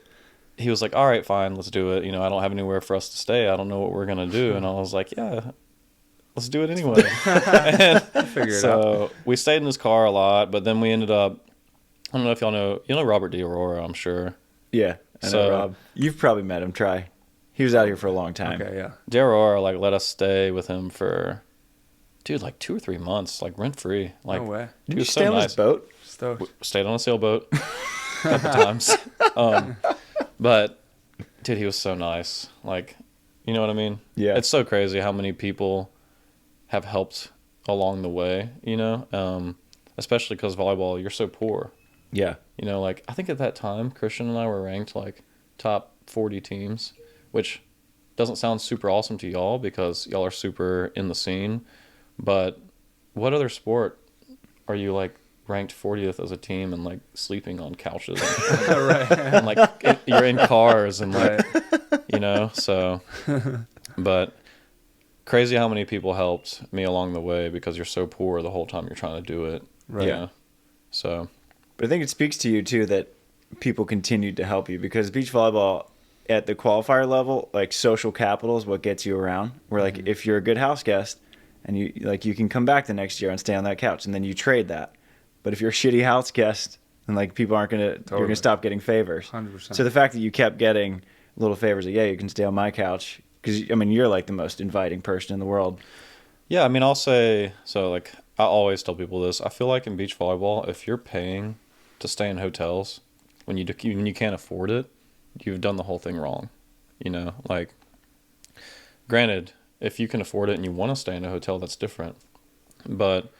he was like, all right, fine, let's do it. You know, I don't have anywhere for us to stay. I don't know what we're going to do. And I was like, yeah, let's do it anyway. So we stayed in his car a lot, but then we ended up, I don't know if y'all know Robert DeAurora, I'm sure. Yeah. I know Rob. You've probably met him. He was out here for a long time. Okay, yeah. DeAurora like let us stay with him for, dude, like 2 or 3 months, like rent free. Like, no way. Did you stay on his boat? Stoked. On a sailboat a couple times. But dude, he was so nice. Like, you know what I mean? Yeah. It's so crazy how many people have helped along the way, you know? Especially because volleyball, you're so poor. Yeah. You know, like, I think at that time, Christian and I were ranked, like, top 40 teams, which doesn't sound super awesome to y'all because y'all are super in the scene. But what other sport are you, like, ranked 40th as a team and, like, sleeping on couches? And, Right. and, like, you're in cars and, like, you know? So, but crazy how many people helped me along the way because you're so poor the whole time you're trying to do it. Right. Yeah. So. But I think it speaks to you, too, that people continued to help you because beach volleyball at the qualifier level, like social capital is what gets you around. Where like if you're a good house guest and you can come back the next year and stay on that couch and then you trade that. But if you're a shitty house guest, then like people aren't you're gonna stop getting favors. 100%. So the fact that you kept getting little favors, like, yeah, you can stay on my couch because I mean you're like the most inviting person in the world. Yeah, I mean I'll say so. Like I always tell people this. I feel like in beach volleyball, if you're paying to stay in hotels when you can't afford it, you've done the whole thing wrong. You know, like, granted, if you can afford it and you want to stay in a hotel, that's different. But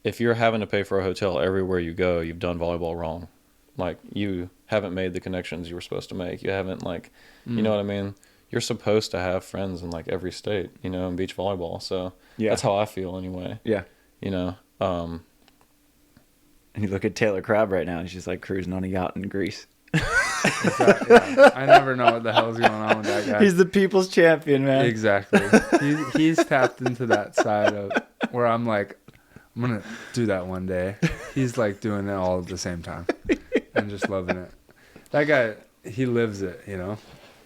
if you're having to pay for a hotel everywhere you go, you've done volleyball wrong. Like, you haven't made the connections you were supposed to make. You haven't, like, you know what I mean? You're supposed to have friends in, like, every state, you know, in beach volleyball. So that's how I feel anyway. Yeah. You know? And you look at Taylor Crabb right now, and she's, like, cruising on a yacht in Greece. Yeah. I never know what the hell's going on with that guy. He's the people's champion, man. Exactly. He's tapped into that side of where I'm like, I'm gonna do that one day. He's like doing it all at the same time and just loving it. That guy, he lives it, you know.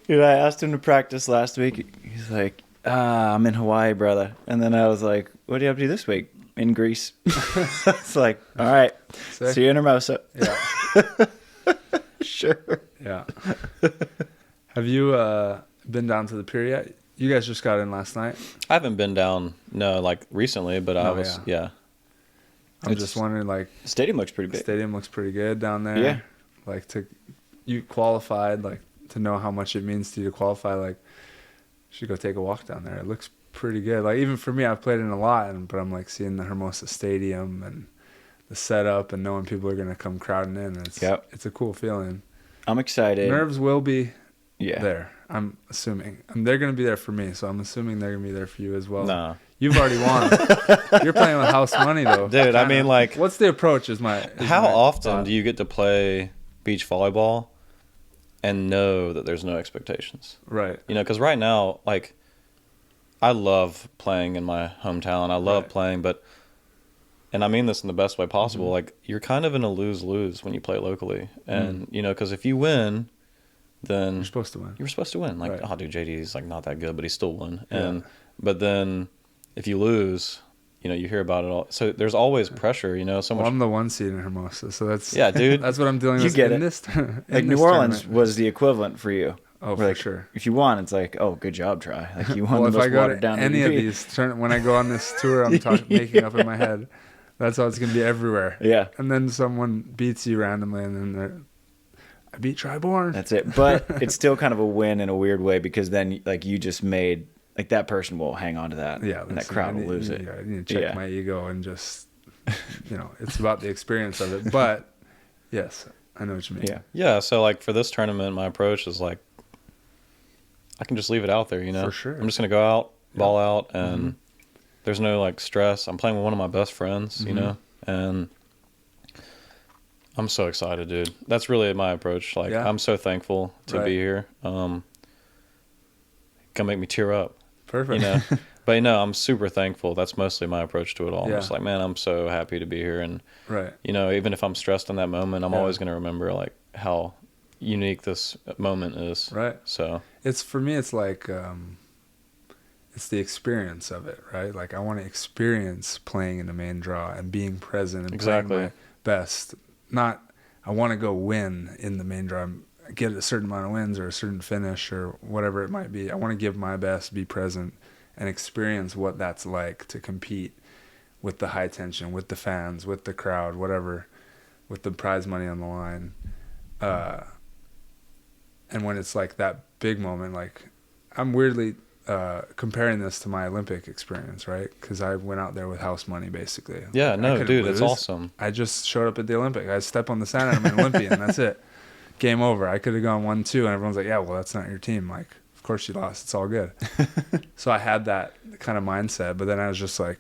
Dude, I asked him to practice last week. He's like, I'm in Hawaii, brother. And then I was like, what are you up to this week? In Greece. It's like, all right, see you in Hermosa. Yeah. Sure. Yeah. Have you been down to the pier yet? You guys just got in last night. I haven't been down, like recently, but I was, I'm just wondering, like, The stadium looks pretty big. Stadium looks pretty good down there. Yeah. Like, you qualified, like, to know how much it means to you to qualify, like, you should go take a walk down there. It looks pretty good. Like even for me, I've played in a lot, but I'm like seeing the Hermosa Stadium and the setup and knowing people are gonna come crowding in. It's a cool feeling. I'm excited. Nerves will be there. I'm assuming. They're gonna be there for me, so I'm assuming they're gonna be there for you as well. Nah. You've already won. You're playing with house money though, dude. Kinda. I mean, like, what's the approach? How often do you get to play beach volleyball and know that there's no expectations? Right. You know, because right now, like, I love playing in my hometown. I love playing, and I mean this in the best way possible. Mm-hmm. Like, you're kind of in a lose-lose when you play locally. And, you know, because if you win, then you're supposed to win. You're supposed to win. Like, right. oh, dude, JD's like not that good, but he still won. And but then if you lose, you know, you hear about it all. So there's always pressure, you know. So much. I'm the 1 seed in Hermosa, so that's dude. That's what I'm dealing with. You get in it. This, like New Orleans was the equivalent for you. Oh, for like, sure. If you won, it's like, oh, good job, Try. Like you won well, the if I most go watered to down any AVP. of these, when I go on this tour, I'm making up in my head. That's how it's gonna be everywhere. Yeah. And then someone beats you randomly, and then I beat Bourne. That's it. But it's still kind of a win in a weird way because then like you just made like that person will hang on to that. Yeah. And that crowd will lose it. Yeah, I need to check my ego and just, you know, it's about the experience of it. But yes, I know what you mean. Yeah. Yeah. So like for this tournament, my approach is like, I can just leave it out there, you know. For sure. I'm just gonna go out, ball out, and there's no like stress. I'm playing with one of my best friends, you know, and I'm so excited, dude. That's really my approach. Like, I'm so thankful to be here. Gonna make me tear up. Perfect. You know, but you know, I'm super thankful. That's mostly my approach to it all. Yeah. I'm just like, man, I'm so happy to be here, and Right. you know, even if I'm stressed in that moment, I'm always gonna remember like how unique this moment is. Right. So it's for me. It's like it's the experience of it, right? Like I want to experience playing in the main draw and being present and playing my best. Not I want to go win in the main draw, get a certain amount of wins or a certain finish or whatever it might be. I want to give my best, be present, and experience what that's like to compete with the high tension, with the fans, with the crowd, whatever, with the prize money on the line. And when it's like that big moment, like I'm weirdly comparing this to my Olympic experience, right? Because I went out there with house money, basically. yeah, no, dude, lose. it's awesome. I just showed up at the Olympic. I step on the sand and I'm an Olympian. That's it. Game over. I could have gone 1-2, and everyone's like, yeah, well, that's not your team. Like, of course you lost. It's all good. So I had that kind of mindset, but then I was just like,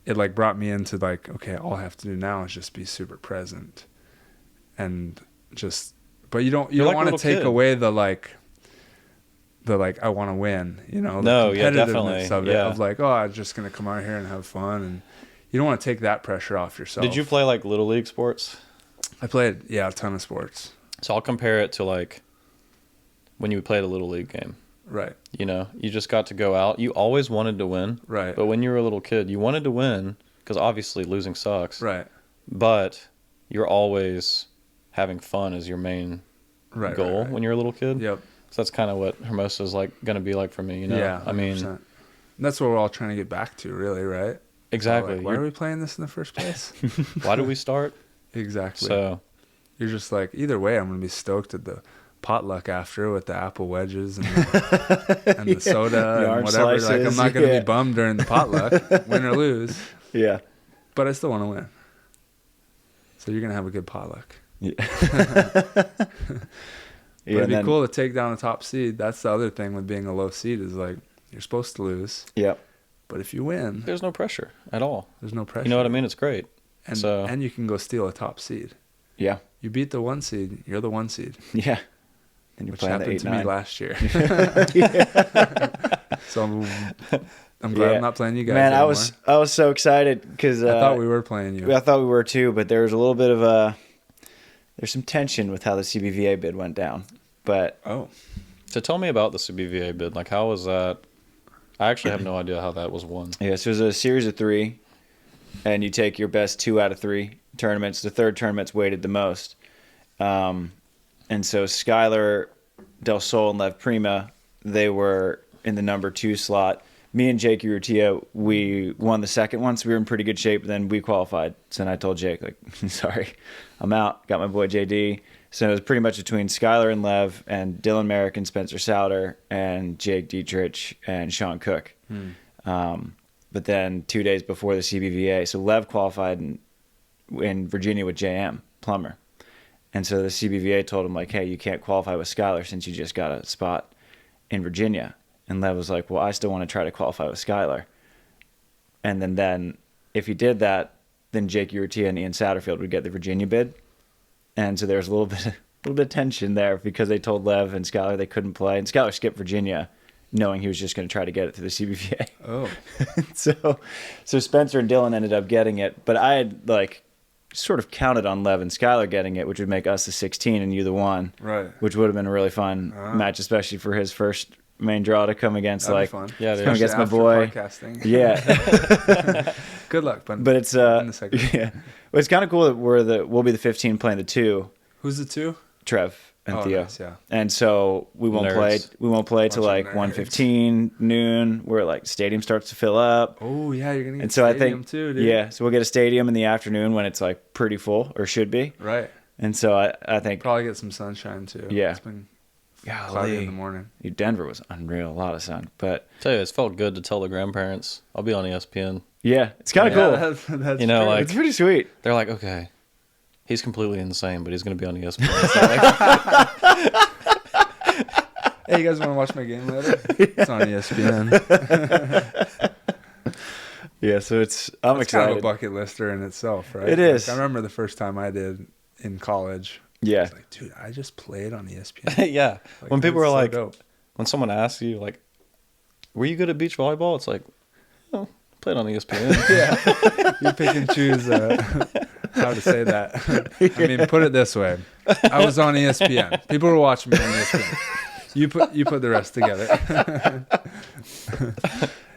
it like brought me into like, okay, all I have to do now is just be super present and just, but you don't like want to take kid. away the like I want to win, you know, No, the yeah, competitiveness definitely. of it, Yeah. of like, oh, I'm just going to come out here and have fun. And you don't want to take that pressure off yourself. Did you play like little league sports? I played, a ton of sports. So I'll compare it to like when you played a little league game. Right. You know, you just got to go out. You always wanted to win. Right. But when you were a little kid, you wanted to win because obviously losing sucks. Right. But you're always having fun as your main goal when you're a little kid. Yep. So that's kind of what Hermosa is like going to be like for me, you know? Yeah. 100%. I mean, that's what we're all trying to get back to, really, right? exactly. Like, why are we playing this in the first place? Why did we start? Exactly. So you're just like, either way, I'm going to be stoked at the potluck after with the apple wedges and the soda and whatever. Slices, like, I'm not going to be bummed during the potluck, win or lose. Yeah. But I still want to win. So you're going to have a good potluck. Yeah. But it'd be cool to take down a top seed. That's the other thing with being a low seed is like, you're supposed to lose. Yep. But if you win, there's no pressure at all. there's no pressure. You know what I mean? It's great. And you can go steal a top seed. Yeah. You beat the 1 seed, you're the 1 seed. Yeah. And Which happened to me last year. So I'm glad I'm not playing you guys Man, anymore. I was so excited because I thought we were playing you. I thought we were too, but there was a little bit of there's some tension with how the CBVA bid went down. But So tell me about the CBVA bid. Like, how was that? I actually have no idea how that was won. yeah, so it was a series of 3, and you take your best 2 out of 3 tournaments. The third tournament's weighted the most. And so Skylar, Del Sol, and Lev Prima, they were in the number 2 slot. Me and Jake Urrutia, we won the second one, so we were in pretty good shape. Then we qualified. So then I told Jake, like, sorry, I'm out. Got my boy JD. So it was pretty much between Skylar and Lev and Dylan Merrick and Spencer Souter and Jake Dietrich and Sean Cook. But then 2 days before the CBVA, so Lev qualified in Virginia with JM Plummer. And so the CBVA told him, like, hey, you can't qualify with Skylar since you just got a spot in Virginia. And Lev was like, well, I still want to try to qualify with Skylar. And then if he did that, then Jake Urtia and Ian Satterfield would get the Virginia bid. And so there was a little bit of tension there because they told Lev and Skylar they couldn't play. And Skylar skipped Virginia, knowing he was just going to try to get it through the CBVA. Oh. So Spencer and Dylan ended up getting it. But I had, like, sort of counted on Lev and Skylar getting it, which would make us the 16 and you the 1. Right. Which would have been a really fun match, especially for his first main draw to come against. That'd like, be fun. Yeah, come against my boy. Podcasting. Yeah. Good luck, but it's yeah. Well, it's kind of cool that we'll be the 15 playing the 2. Who's the 2? Trev and Theo. Nice, yeah. And so we won't play. We won't play till like 1:15 noon, where like stadium starts to fill up. Oh yeah, you're gonna get and so stadium I think too, dude. Yeah, so we'll get a stadium in the afternoon when it's like pretty full or should be. Right. And so I think probably get some sunshine too. Yeah. It's been cloudy in the morning. Denver was unreal, a lot of sun. But I tell you, it's felt good to tell the grandparents I'll be on ESPN. Yeah, it's kind of cool. That's you know, true. like it's pretty sweet. They're like, okay, he's completely insane, but he's going to be on ESPN. Hey, you guys want to watch my game later? It's on ESPN. Yeah, so I'm excited. Kind of a bucket lister in itself, right? It is. I remember the first time I did in college. Yeah. I was like, dude, I just played on ESPN. Yeah. Like, when people are so like, dope. when someone asks you, like, were you good at beach volleyball? It's like, oh, played on ESPN. Yeah. You pick and choose how to say that. I mean, put it this way. I was on ESPN. People were watching me on ESPN. You put the rest together.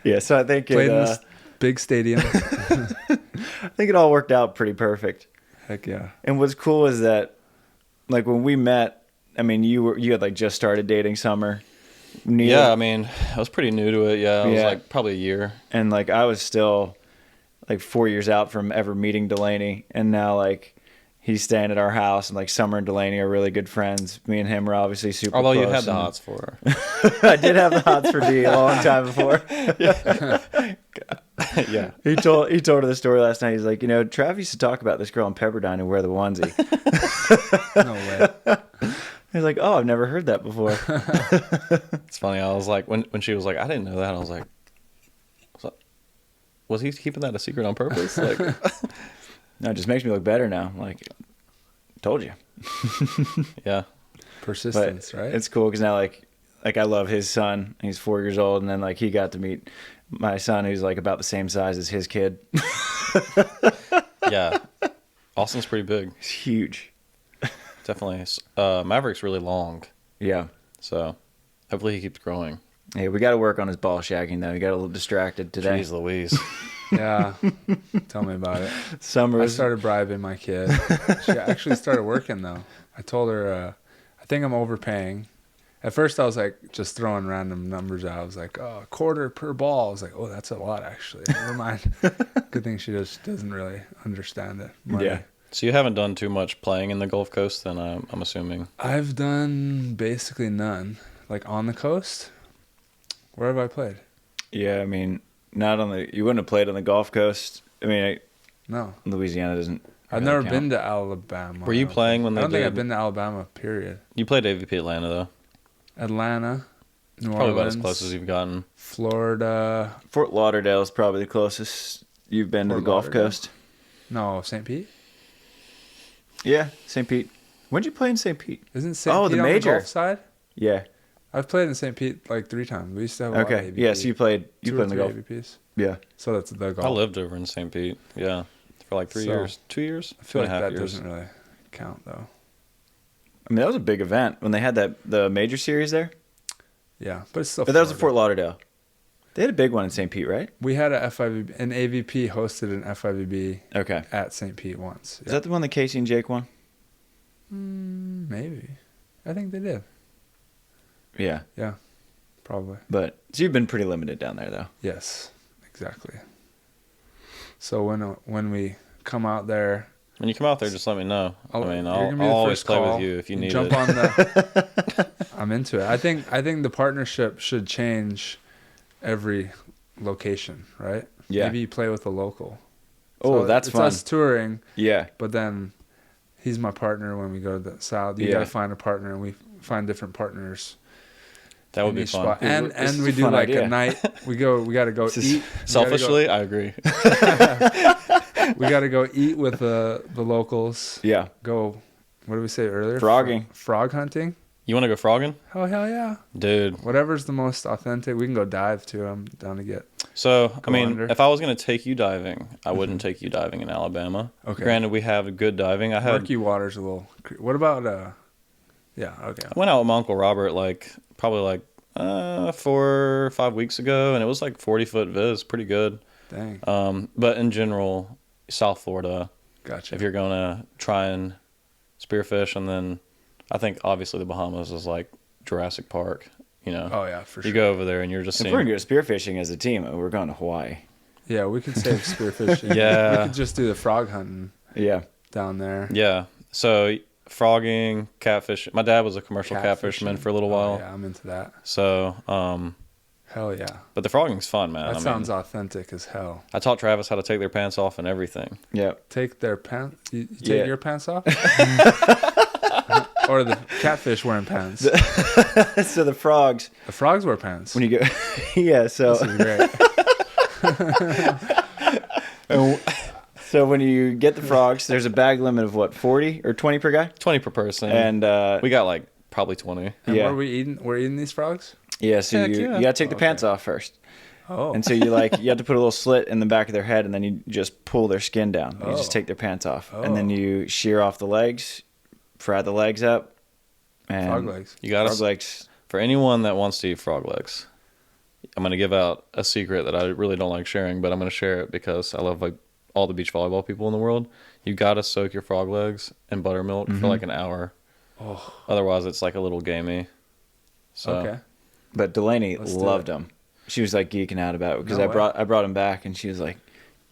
Yeah, so I think played in this big stadium. I think it all worked out pretty perfect. Heck yeah. And what's cool is that, like, when we met, I mean, you had like just started dating Summer. Yeah, I mean, I was pretty new to it. Yeah, I was like probably a year. And like I was still like 4 years out from ever meeting Delaney, and now like he's staying at our house, and like Summer and Delaney are really good friends. Me and him are obviously super Although close. you had the hots for her. I did have the hots for D a long time before. Yeah. He told her the story last night. He's like, Trav used to talk about this girl in Pepperdine and wear the onesie. No way. He's like, oh, I've never heard that before. It's funny. I was like, when she was like, I didn't know that. I was like, was he keeping that a secret on purpose? Like, no, it just makes me look better now. Like, told you. Yeah. Persistence, but right? It's cool because now, like I love his son. He's 4 years old, and then like he got to meet my son, who's like about the same size as his kid. Yeah. Austin's pretty big. He's huge. Definitely. Maverick's really long. Yeah. So hopefully he keeps growing. Hey, we got to work on his ball shagging though. He got a little distracted today. Jeez Louise. Yeah. Tell me about it. Summer. I started bribing my kid. She actually started working though. I told her, I think I'm overpaying. At first I was like just throwing random numbers out. I was like, oh, a quarter per ball. I was like, oh, that's a lot actually. Never mind. Good thing she just doesn't really understand it. Money. Yeah. So you haven't done too much playing in the Gulf Coast then, I'm assuming? I've done basically none. Like on the coast? Where have I played? Yeah, I mean, you wouldn't have played on the Gulf Coast. I mean, No. Louisiana doesn't. I've never been to Alabama. Were you playing when they I don't did? think I've been to Alabama, period. You played AVP Atlanta, though. Atlanta, New Probably Orleans. about as close as you've gotten. Florida. Fort Lauderdale is probably the closest you've been to the Gulf Coast. No, St. Pete? Yeah, St. Pete. When'd you play in St. Pete? Isn't St. Oh, Pete the on major. the Gulf side? Yeah. I've played in St. Pete like 3 times. We used to have a lot of Okay. AVP. Yeah, so you played Two in the or Gulf. three AVPs. Yeah. So that's the Gulf. I lived over in St. Pete. Yeah. For like 3 years. 2 years? I feel like 2.5 that years. doesn't really count though. I mean, that was a big event when they had the major series there. Yeah, but it's still. But that was in Florida. Fort Lauderdale. They had a big one in St. Pete, right? We had an AVP hosted an FIVB Okay. at St. Pete once. Is that the one that Casey and Jake won? Maybe. I think they did. Yeah. Yeah, probably. But so you've been pretty limited down there, though. Yes, exactly. So when we come out there, When you come out there, just let me know. You're I'll gonna be the always first play call. with you if you need jump it. on the. I'm into it. I think the partnership should change every location, right? Yeah. Maybe you play with a local. Oh, So that's it's fun. us touring, Yeah. but then he's my partner when we go to the south. You Yeah. got to find a partner, and we find different partners. That would in be each fun. spot. And This is we a do fun like idea. a night. We got to go eat. Selfishly, I agree. We got to go eat with the locals. Yeah. Go. What did we say earlier? Frogging. Frog hunting. You want to go frogging? Oh hell yeah, Dude. whatever's the most authentic. We can go dive too. I'm down to get. So, I mean, under. if I was going to take you diving, I wouldn't take you diving in Alabama. Okay. Granted, we have good diving. I Murky water's a little. What about Yeah. Okay. I went out with my Uncle Robert probably 4 or 5 weeks ago, and it was like 40-foot viz, pretty good. Dang. But in general, South Florida, Gotcha. if you're going to try and spearfish, and then I think obviously the Bahamas is like Jurassic Park, you know. Oh yeah, for sure. You go over there and you're just If seeing. we're going to go spearfishing as a team, we're going to Hawaii. Yeah, we could save spearfishing. Yeah. We could just do the frog hunting Yeah. down there. Yeah. So frogging, catfish. My dad was a commercial catfisherman for a little while. Oh, yeah, I'm into that. So, Hell yeah. but the frogging's fun, man. That sounds authentic as hell. I taught Travis how to take their pants off and everything. Yeah. Take their pants. You take Yeah. your pants off? Or the catfish wearing pants? So the frogs, The frogs wear pants. when you go, yeah. So This is great. so when you get the frogs, there's a bag limit of what, 40 or 20 per guy, 20 per person. and we got like probably 20. And Yeah. what are we eating? We're eating these frogs? yeah. So Heck you yeah. gotta take the Okay. pants off first, Oh. and so you have to put a little slit in the back of their head, and then you just pull their skin down. You just Oh. take their pants off, and then Oh. you shear off the legs, fry the legs up, and frog legs. You got frog to, legs. for anyone that wants to eat frog legs, I'm going to give out a secret that I really don't like sharing, but I'm going to share it because I love like all the beach volleyball people in the world. You got to soak your frog legs in buttermilk for like an hour. Oh. Otherwise, it's like a little gamey. So, Okay. But Delaney Let's do loved it. them. She was like geeking out about it because No I way. brought them back, and she was like,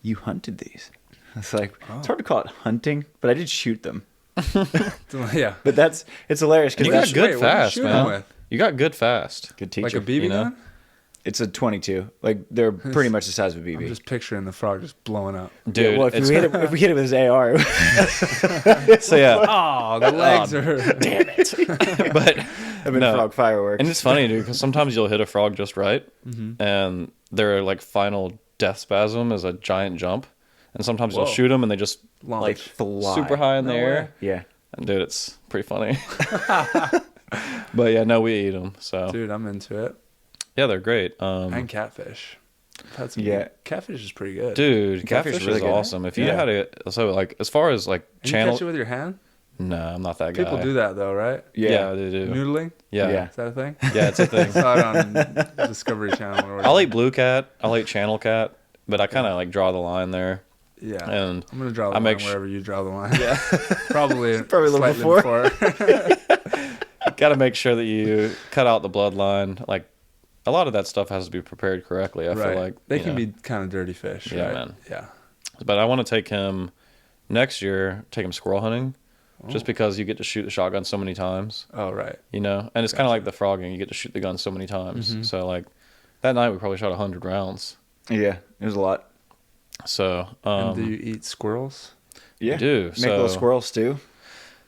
"You hunted these?" It's like Oh. it's hard to call it hunting, but I did shoot them. Yeah. But it's hilarious You because got good Wait, what did you fast, shoot man. them with? You got good fast. good teacher. Like a BB you know? gun? It's a 22. Like they're pretty much the size of a BB. I'm just picturing the frog just blowing up. Dude, yeah, well, if it's, we hit it with his AR, so yeah. Oh, the legs are. Damn it. But I've been No. frog fireworks. And it's funny, dude, because sometimes you'll hit a frog just right, and their like final death spasm is a giant jump, and sometimes you'll Whoa. shoot them and they just Launch. like fly super high in No the way. air. Yeah. And dude, it's pretty funny. But yeah, no, we eat them. So Dude, I'm into it. yeah, they're great. And catfish. That's Yeah. Catfish is pretty good. Dude, Catfish catfish is really is good, eh? awesome. If you Yeah. had a so like as far as like And you channel, catch it with your hand? no, I'm not that guy. People do that though, right? Yeah, they do. Noodling? Yeah, Yeah. Is that a thing? yeah, it's a I thing. saw it on Discovery Channel. Or whatever. I'll eat blue cat. I'll eat channel cat, but I kind of like draw the line there. Yeah. And I'm gonna draw the I line make wherever you draw the line. Yeah. Probably a little slightly before. got to make sure that you cut out the bloodline. Like a lot of that stuff has to be prepared correctly. I Right. feel like They you can know. be kind of dirty fish, Yeah, right? man. Yeah. But I want to take him next year. Take him squirrel hunting, just because you get to shoot the shotgun so many times. Oh, right. You know, and it's kind of like the frogging. You get to shoot the gun so many times. So like that night we probably shot 100 rounds. Yeah. It was a lot. So And do you eat squirrels? Yeah. do. Make a little So- squirrel stew.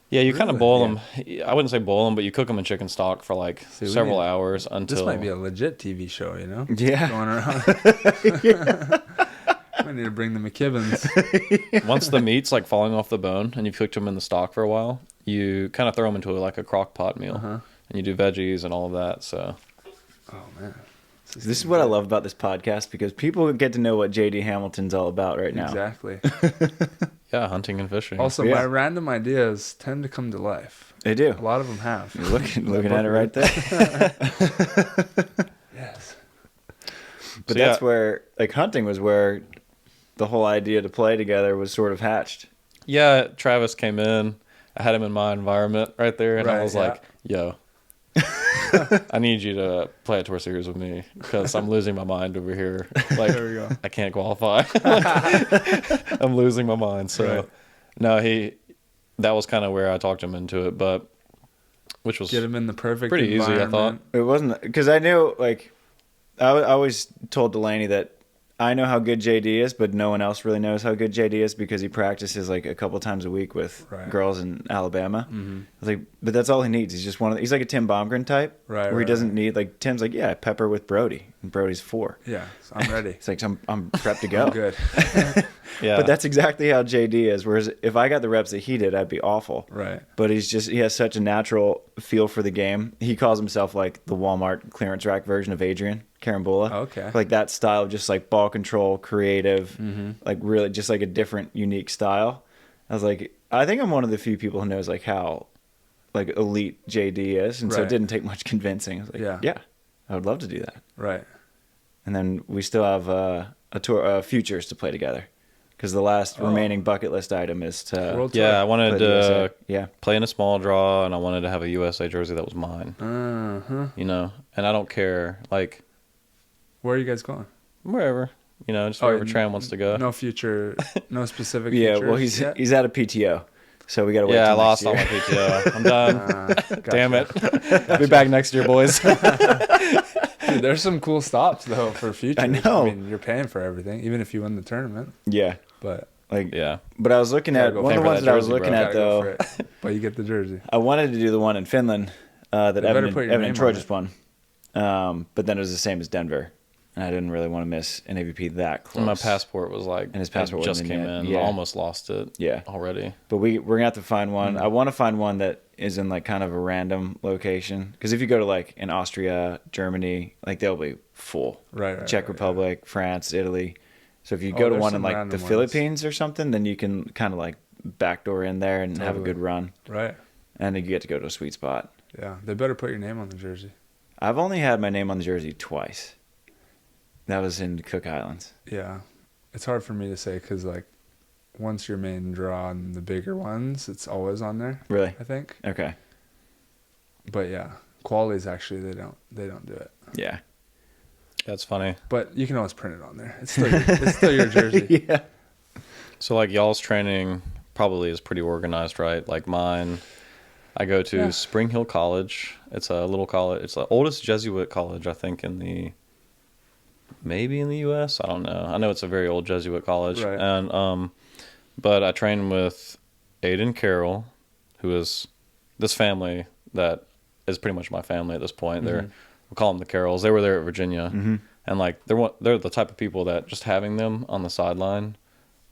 yeah, you kind of Really? boil them. I wouldn't say boil them, but you cook them in chicken stock for like See, we several need- hours until. This might be a legit TV show, you know? Yeah. Going around. I need to bring the McKibbins. Once the meat's like falling off the bone and you've cooked them in the stock for a while, you kind of throw them into like a crock pot meal, and you do veggies and all of that. So Oh, man. This is what I love about this podcast because people get to know what JD Hamilton's all about right now. Exactly. yeah, hunting and fishing. Also, Yeah. my random ideas tend to come to life. They do. A lot of them have. You're looking at it right there. Yes. But So, that's yeah. where, like, hunting was where the whole idea to play together was sort of hatched. Yeah, Travis came in. I had him in my environment right there, and I Right, was yeah. like, "Yo, I need you to play a tour series with me because I'm losing my mind over here. Like, There we go. I can't qualify. I'm losing my mind." So, Right. No, that was kind of where I talked him into it, but which was get him in the perfect pretty easy, I thought. It wasn't, because I knew, like, I always told Delaney that I know how good JD is, but no one else really knows how good JD is because he practices like a couple times a week with girls in Alabama. Mm-hmm. I was like, but that's all he needs. He's just he's like a Tim Baumgren type, where he doesn't need, like, Tim's like, yeah, pepper with Brody, and Brody's 4. Yeah, so I'm ready. It's like, I'm prepped to go. I'm good. Yeah. But that's exactly how JD is. Whereas if I got the reps that he did, I'd be awful. Right. But he has such a natural feel for the game. He calls himself like the Walmart clearance rack version of Adrian Carambola. Okay. Like that style of just like ball control, creative, like really just like a different, unique style. I was like, I think I'm one of the few people who knows like how like elite JD is. And so it didn't take much convincing. I was like, yeah, I would love to do that. Right. And then we still have a tour, futures to play together. Because the last remaining bucket list item is to World Tour. I wanted to play in a small draw, and I wanted to have a USA jersey that was mine. You know, and I don't care, like, where are you guys going? wherever, you know, just wherever Tram wants to go. No future, no specific. Yeah, futures well, he's yet? at a PTO, so we got to wait. Yeah, I till lost next all year. my PTO. I'm done. Gotcha. Damn it. Be back next year, boys. Dude, there's some cool stops though for futures. I know. I mean, you're paying for everything, even if you win the tournament. Yeah, But like Yeah. But I was looking at Gotta go one of the pay for ones that that I was jersey, looking bro. at gotta go though. for it. But you get the jersey. I wanted to do the one in Finland that They better Evan, put your Evan name and Troy on just won. But then it was the same as Denver, and I didn't really want to miss an AVP that close. And my passport was like, And his passport just wasn't came in in. yet. Yeah. I almost lost it. Yeah. Already. But we're gonna have to find one. I want to find one that is in like kind of a random location. Because if you go to like in Austria, Germany, like they'll be full. Right. Czech Republic, France, Italy. So if you go to there's one in some like random the ones. Philippines or something, then you can kind of like backdoor in there and have a Totally. good run. Right. And then you get to go to a sweet spot. Yeah. They better put your name on the jersey. I've only had my name on the jersey twice. That was in Cook Islands. Yeah. It's hard for me to say because like once your main draw and the bigger ones, it's always on there. Really? I think. Okay. But yeah, qualities actually they don't do it. Yeah. That's funny. But you can always print it on there. It's still your jersey. Yeah. So, like, y'all's training probably is pretty organized, right? Like mine, I go to Spring Hill College. It's a little college. It's the oldest Jesuit college, I think, maybe in the U.S. I don't know. I know it's a very old Jesuit college. Right. And, but I train with Aiden Carroll, who is this family that is pretty much my family at this point. We'll call them the Carrolls. They were there at Virginia. And, like, they're the type of people that just having them on the sideline,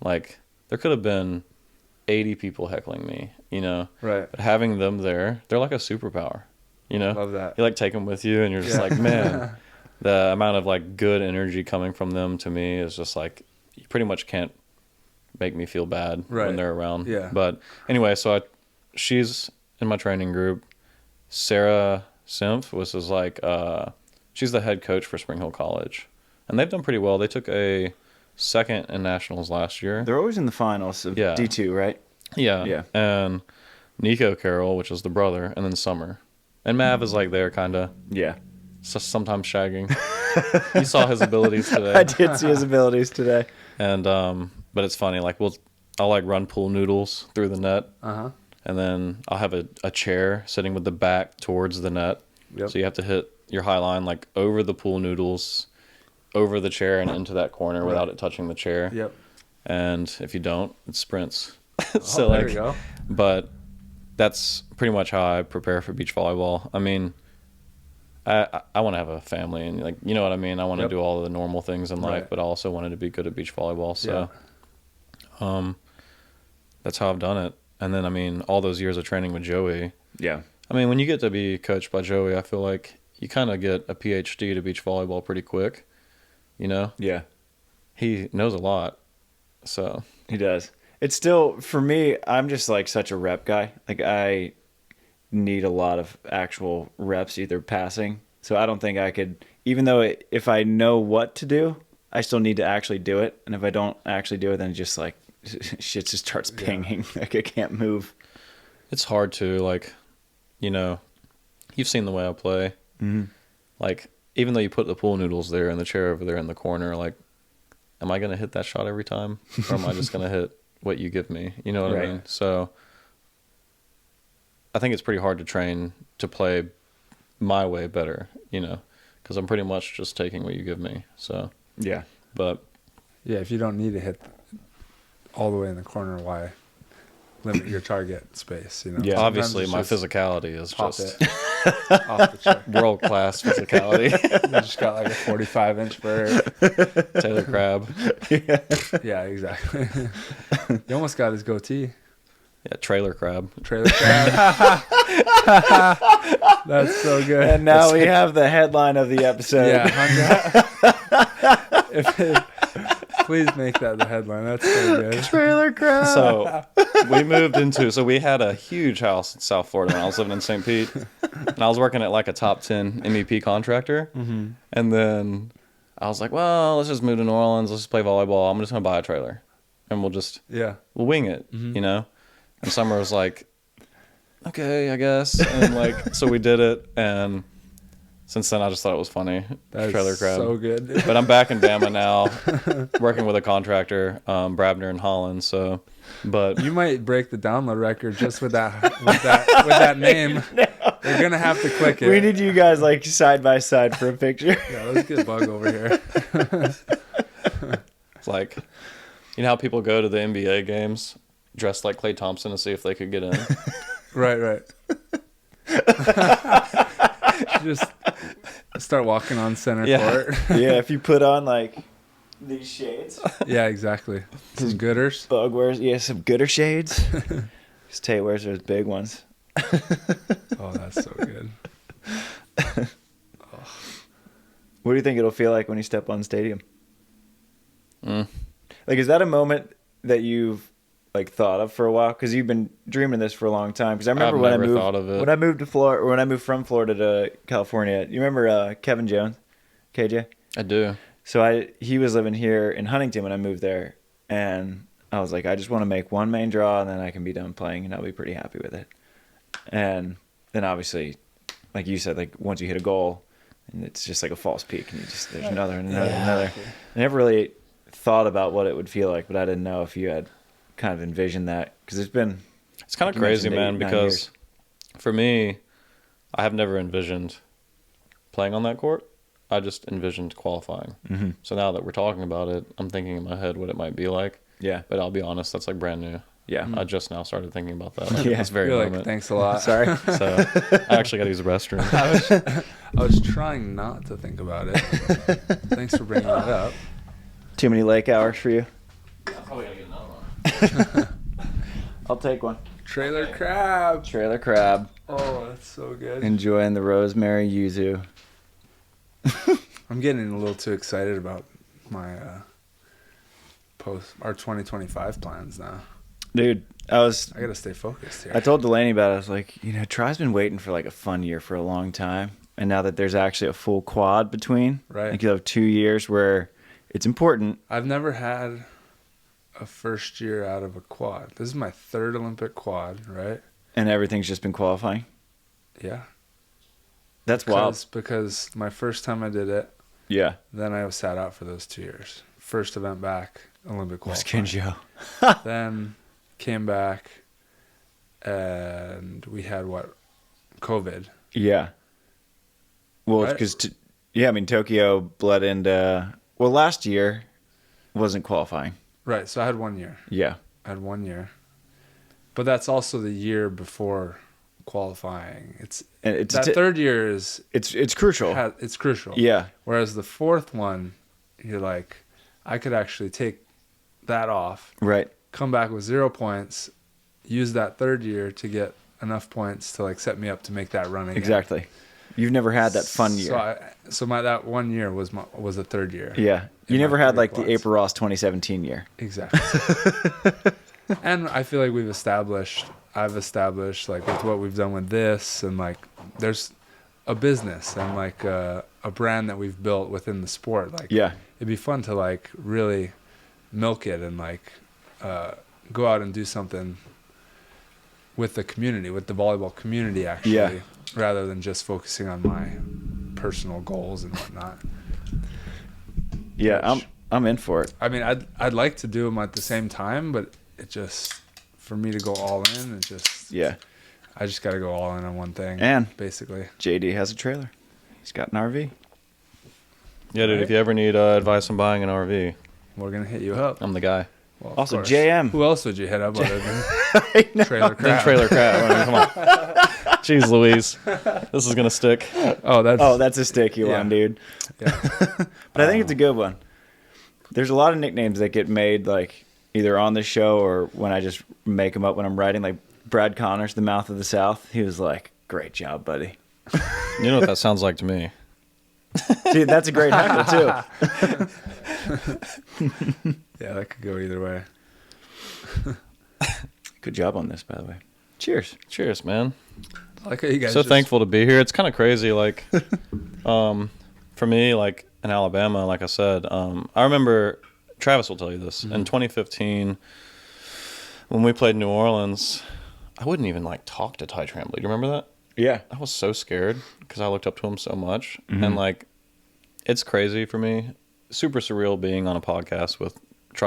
like, there could have been 80 people heckling me, you know? Right. But having them there, they're like a superpower, you know? Love that. You, like, take them with you, and you're just like, man, the amount of, like, good energy coming from them to me is just, like, you pretty much can't make me feel bad when they're around. Yeah. But anyway, so she's in my training group. Sarah Simph was like, she's the head coach for Spring Hill College. And they've done pretty well. They took a second in nationals last year. They're always in the finals of D2, right? Yeah. Yeah. And Nico Carroll, which is the brother, and then Summer. And Mav is like there kind of Yeah. sometimes shagging. You saw his abilities today. I did see his abilities today. And but it's funny, like I'll like run pool noodles through the net. Uh-huh. And then I'll have a chair sitting with the back towards the net. Yep. So you have to hit your high line like over the pool noodles, over the chair and into that corner without it touching the chair. Yep. And if you don't, it sprints. So there you go. But that's pretty much how I prepare for beach volleyball. I mean, I want to have a family and like, you know what I mean? I want to do all the normal things in life, but I also wanted to be good at beach volleyball. So, that's how I've done it. And then, I mean, all those years of training with Joey. Yeah. I mean, when you get to be coached by Joey, I feel like you kind of get a PhD to beach volleyball pretty quick, you know? Yeah. He knows a lot, so. He does. It's still, for me, I'm just like such a rep guy. Like I need a lot of actual reps, either passing. So I don't think I could, even though if I know what to do, I still need to actually do it. And if I don't actually do it, then it just like shit just starts pinging. Like I can't move. It's hard to, like, you know, you've seen the way I play. Mm-hmm. Like, even though you put the pool noodles there and the chair over there in the corner, like, am I going to hit that shot every time? Or am I just going to hit what you give me. You know what I mean? So I think it's pretty hard to train to play my way better, you know, because I'm pretty much just taking what you give me. So yeah, but yeah, if you don't need to hit all the way in the corner, why limit your target space? You know, yeah. Obviously, my physicality is just off the chair. world class physicality. You just got like a 45-inch vert. Taylor Crab. Yeah, exactly. He almost got his goatee. Yeah, Trailer Crab. Trailer crab. That's so good. And now we have the headline of the episode. Yeah, please make that the headline. That's so good. Trailer crab. So we had a huge house in South Florida when I was living in St. Pete, and I was working at like a top 10 MEP contractor. Mm-hmm. And then I was like, well, let's just move to New Orleans. Let's just play volleyball. I'm just gonna buy a trailer, and we'll wing it, you know. And Summer was like, okay, I guess. And like, so we did it, and since then I just thought it was funny. That's Trailer crab. so good. Dude. But I'm back in Bama now, working with a contractor, Brabner in Holland. So, but You might break the download record just with that name. They're gonna have to click it. We need you guys like side by side for a picture. Yeah, let's get Bug over here. it's like, you know how people go to the NBA games dressed like Klay Thompson to see if they could get in. Right. Just start walking on center court. Yeah, if you put on like these shades. Yeah, exactly. Some gooders. Bug wears some gooder shades. Because Tay wears those big ones. Oh, that's so good. What do you think it'll feel like when you step on stadium? Like, is that a moment that you've like thought of for a while? Because you've been dreaming this for a long time. Because I remember when I moved to Florida, or when I moved from Florida to California. You remember Kevin Jones, KJ? I do. So he was living here in Huntington when I moved there, and I was like, I just want to make one main draw, and then I can be done playing, and I'll be pretty happy with it. And then obviously, like you said, like once you hit a goal, and it's just like a false peak, and there's another and another and another. I never really thought about what it would feel like, but I didn't know if you had kind of envisioned that, because it's kind of crazy, man, because for me, I have never envisioned playing on that court. I just envisioned qualifying. Mm-hmm. So now that we're talking about it, I'm thinking in my head what it might be like. Yeah. But I'll be honest, that's like brand new. Yeah. I just now started thinking about that. Like, this very You're moment. like, thanks a lot. Sorry. So I actually got to use the restroom. I was trying not to think about it. Thanks for bringing it up. Too many lake hours for you? I'm probably going to get another one. I'll take one. Trailer crab. Trailer crab. Oh, that's so good. Enjoying the rosemary yuzu. I'm getting a little too excited about my our 2025 plans now. Dude, I gotta stay focused here. I told Delaney about it. I was like, Try's been waiting for like a fun year for a long time, and now that there's actually a full quad between, right? Like you have 2 years where it's important. I've never had a first year out of a quad. This is my third Olympic quad, right? And everything's just been qualifying. Yeah. That's wild. Because my first time I did it, yeah. Then I was sat out for those 2 years. First event back, Olympic qualifying. Was Kinjo. Then came back, and we had COVID. Yeah. Well, right? because Tokyo bled into last year wasn't qualifying. Right. So I had 1 year. Yeah. I had 1 year, but that's also the year before qualifying. It's that third year is it's crucial. It's crucial. Yeah. Whereas the fourth one, you're like, I could actually take that off. Right. Come back with 0 points, use that third year to get enough points to like set me up to make that run again. Exactly. You've never had that fun year. So that 1 year was the third year. Yeah. You never had like the April Ross 2017 year. Exactly. And I feel like I've established like with what we've done with this, and like there's a business and like a brand that we've built within the sport. Like, yeah, it'd be fun to like really milk it and like go out and do something with the community, with the volleyball community actually, rather than just focusing on my personal goals and whatnot. Yeah, I'm in for it. I mean, I'd like to do them at the same time, but it just, for me to go all in, it just, I just got to go all in on one thing. And basically, JD has a trailer. He's got an RV. Yeah, dude. Right? If you ever need advice on buying an RV, we're gonna hit you up. I'm the guy. Well, also, JM. Who else would you hit up other than Trailer Crab? Trailer Crab. I mean, come on. Jeez Louise. This is going to stick. That's a sticky one, dude. Yeah. But I think it's a good one. There's a lot of nicknames that get made, like, either on the show or when I just make them up when I'm writing. Like, Brad Connors, the Mouth of the South. He was like, great job, buddy. You know what that sounds like to me? Dude, that's a great handle, too. Yeah, that could go either way. Good job on this, by the way. Cheers. Cheers, man. I like how you guys so thankful to be here. It's kind of crazy, like, for me, like, in Alabama, like I said, I remember, Travis will tell you this, in 2015, when we played New Orleans, I wouldn't even, like, talk to Ty Tremblay. Do you remember that? Yeah. I was so scared because I looked up to him so much. And, like, it's crazy for me. Super surreal being on a podcast with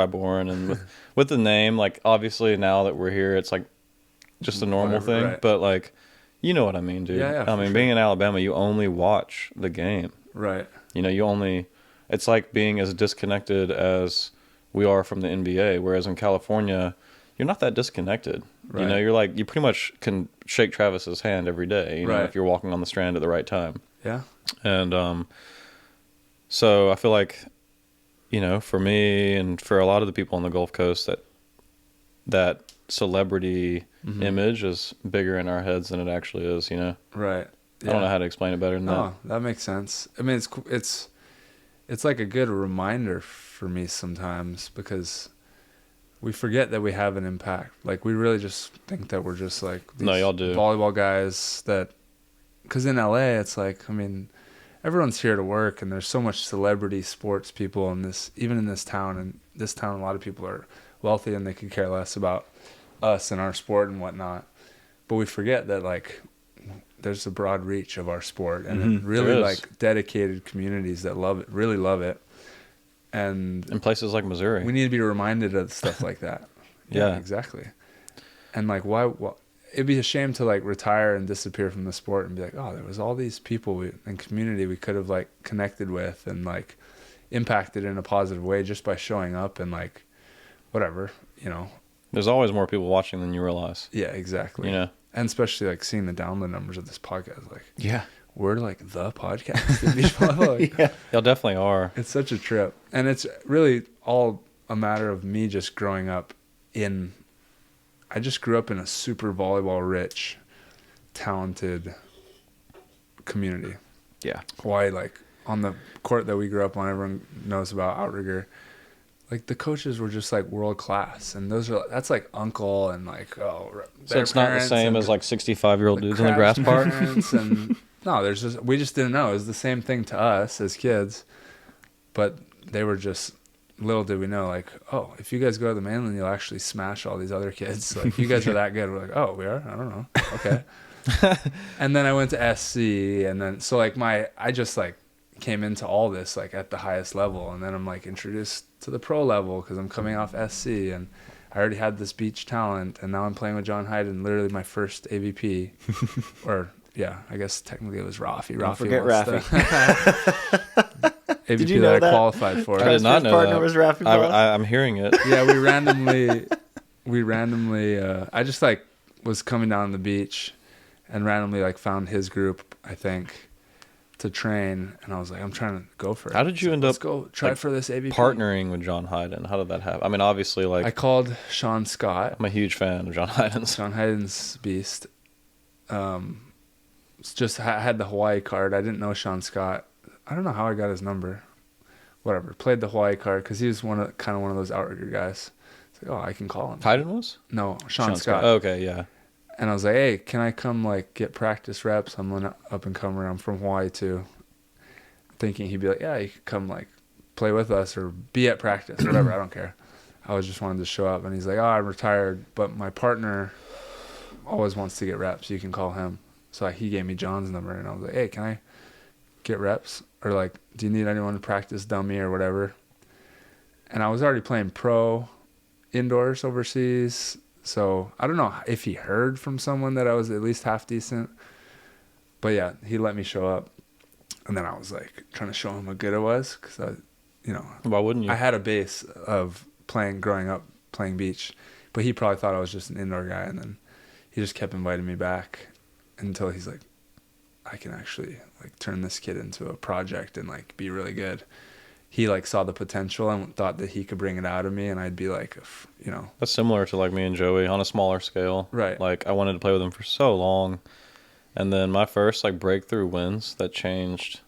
Bourne and with the name. Like, obviously, now that we're here, it's, like, just a normal thing. Right. But, like, you know what I mean, dude. Yeah, I mean, being in Alabama, you only watch the game. Right. You know, it's like being as disconnected as we are from the NBA. Whereas in California, you're not that disconnected. Right. You know, you're like, you pretty much can shake Travis's hand every day, you know, if you're walking on the Strand at the right time. Yeah. And so I feel like, you know, for me and for a lot of the people on the Gulf Coast, that celebrity image is bigger in our heads than it actually is, you know? Right. Yeah. I don't know how to explain it better than that. No, that makes sense. I mean, it's like a good reminder for me sometimes because we forget that we have an impact. Like, we really just think that we're just like these y'all do. Volleyball guys that, because in LA, it's like, I mean, everyone's here to work and there's so much celebrity sports people in this, even in this town. And this town, a lot of people are wealthy and they could care less about us and our sport and whatnot. But we forget that, like, there's a broad reach of our sport and really, like, dedicated communities that love it, really love it. And in places like Missouri, we need to be reminded of stuff like that. Yeah, exactly. And, like, why it'd be a shame to, like, retire and disappear from the sport and be like, oh, there was all these people and community we could have, like, connected with and, like, impacted in a positive way just by showing up and, like, whatever, you know. There's always more people watching than you realize. Yeah, exactly. You know, and especially, like, seeing the download numbers of this podcast, like, yeah, we're, like, the podcast in beach volleyball. Like, yeah, y'all definitely are. It's such a trip, and it's really all a matter of me just growing up I just grew up in a super volleyball rich, talented community. Yeah. Hawaii, like, on the court that we grew up on, everyone knows about Outrigger. Like, the coaches were just, like, world class, and that's like uncle and, like, so it's not the same as, like, 65-year-old dudes in the grass park. And no, we just didn't know. It was the same thing to us as kids, but they were just, little did we know, like, oh, if you guys go to the mainland, you'll actually smash all these other kids. Like, you guys are that good. We're like, oh, we are? I don't know. Okay. And then I went to SC, and then, so, like, I just, like, came into all this, like, at the highest level, and then I'm, like, introduced to the pro level because I'm coming off SC, and I already had this beach talent, and now I'm playing with John Hyden, literally my first AVP, or, yeah, I guess technically it was Rafi. Don't forget Rafi. AVP Did you know that I qualified for. I did not know partner that. Was Rafi. I'm hearing it. Yeah, we randomly, I just, like, was coming down the beach and randomly, like, found his group, I think, to train, and I was like, I'm trying to go for it. How did you end Let's up go try, like, for this AVP? Partnering with John Hyden? How did that happen? I mean, obviously, like, I called Sean Scott. I'm a huge fan of John Hyden's. John Hyden's beast. Just had the Hawaii card. I didn't know Sean Scott. I don't know how I got his number. Whatever. Played the Hawaii card because he was kind of one of those outrigger guys. It's like, oh, I can call him. Hyden was? No, Sean Scott. Oh, okay, yeah. And I was like, hey, can I come, like, get practice reps? I'm an up and comer. I'm from Hawaii too. Thinking he'd be like, yeah, you could come, like, play with us or be at practice or whatever. I don't care. I was just wanted to show up. And he's like, oh, I'm retired, but my partner always wants to get reps. You can call him. So he gave me John's number, and I was like, hey, can I get reps? Or, like, do you need anyone to practice dummy or whatever? And I was already playing pro indoors overseas. So I don't know if he heard from someone that I was at least half decent. But yeah, he let me show up. And then I was like trying to show him how good I was because why wouldn't you? I had a base of growing up playing beach, but he probably thought I was just an indoor guy. And then he just kept inviting me back until he's like, I can actually like turn this kid into a project and like be really good. He like saw the potential and thought that he could bring it out of me, and I'd be like, That's similar to like me and Joey on a smaller scale. Right. Like I wanted to play with him for so long, and then my first like breakthrough wins that changed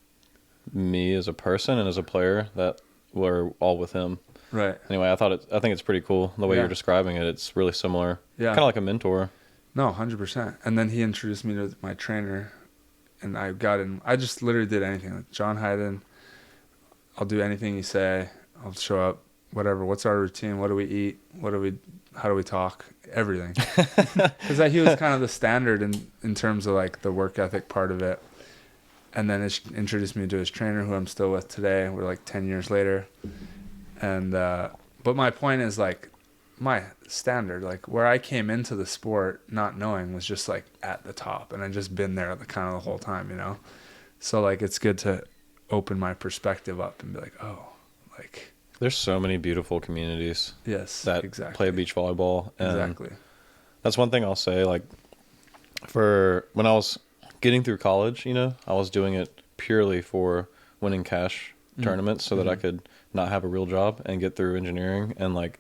me as a person and as a player that were all with him. Right. Anyway, I think it's pretty cool the way Yeah. you're describing it. It's really similar. Yeah. Kind of like a mentor. No, 100%. And then he introduced me to my trainer, and I got in. I just literally did anything. Like, John Hayden, I'll do anything you say. I'll show up, whatever. What's our routine? What do we eat? How do we talk? Everything. Because he was kind of the standard in terms of like the work ethic part of it. And then it introduced me to his trainer, who I'm still with today. We're like 10 years later. And, but my point is like, my standard, like where I came into the sport not knowing, was just like at the top, and I'd just been there kind of the whole time, so like it's good to open my perspective up and be like, oh, like there's so many beautiful communities that play beach volleyball, and exactly. That's one thing I'll say, like for when I was getting through college, I was doing it purely for winning cash tournaments so that I could not have a real job and get through engineering, and like,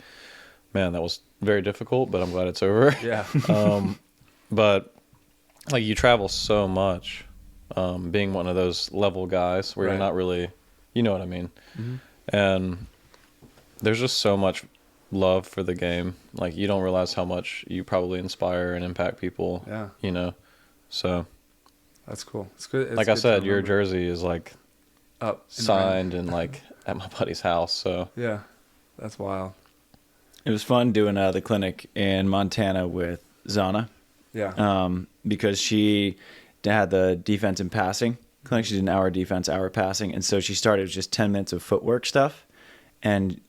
man, that was very difficult, but I'm glad it's over. Yeah. But like you travel so much, being one of those level guys where Right. you're not really, you know what I mean? Mm-hmm. And there's just so much love for the game. Like you don't realize how much you probably inspire and impact people. Yeah. So That's cool. It's good. It's like good I to said, your remember. jersey is like Up in signed and like at my buddy's house. So Yeah. That's wild. It was fun doing the clinic in Montana with Zana. Yeah. Because she had the defense and passing clinic. She did an hour defense, hour passing. And so she started with just 10 minutes of footwork stuff. And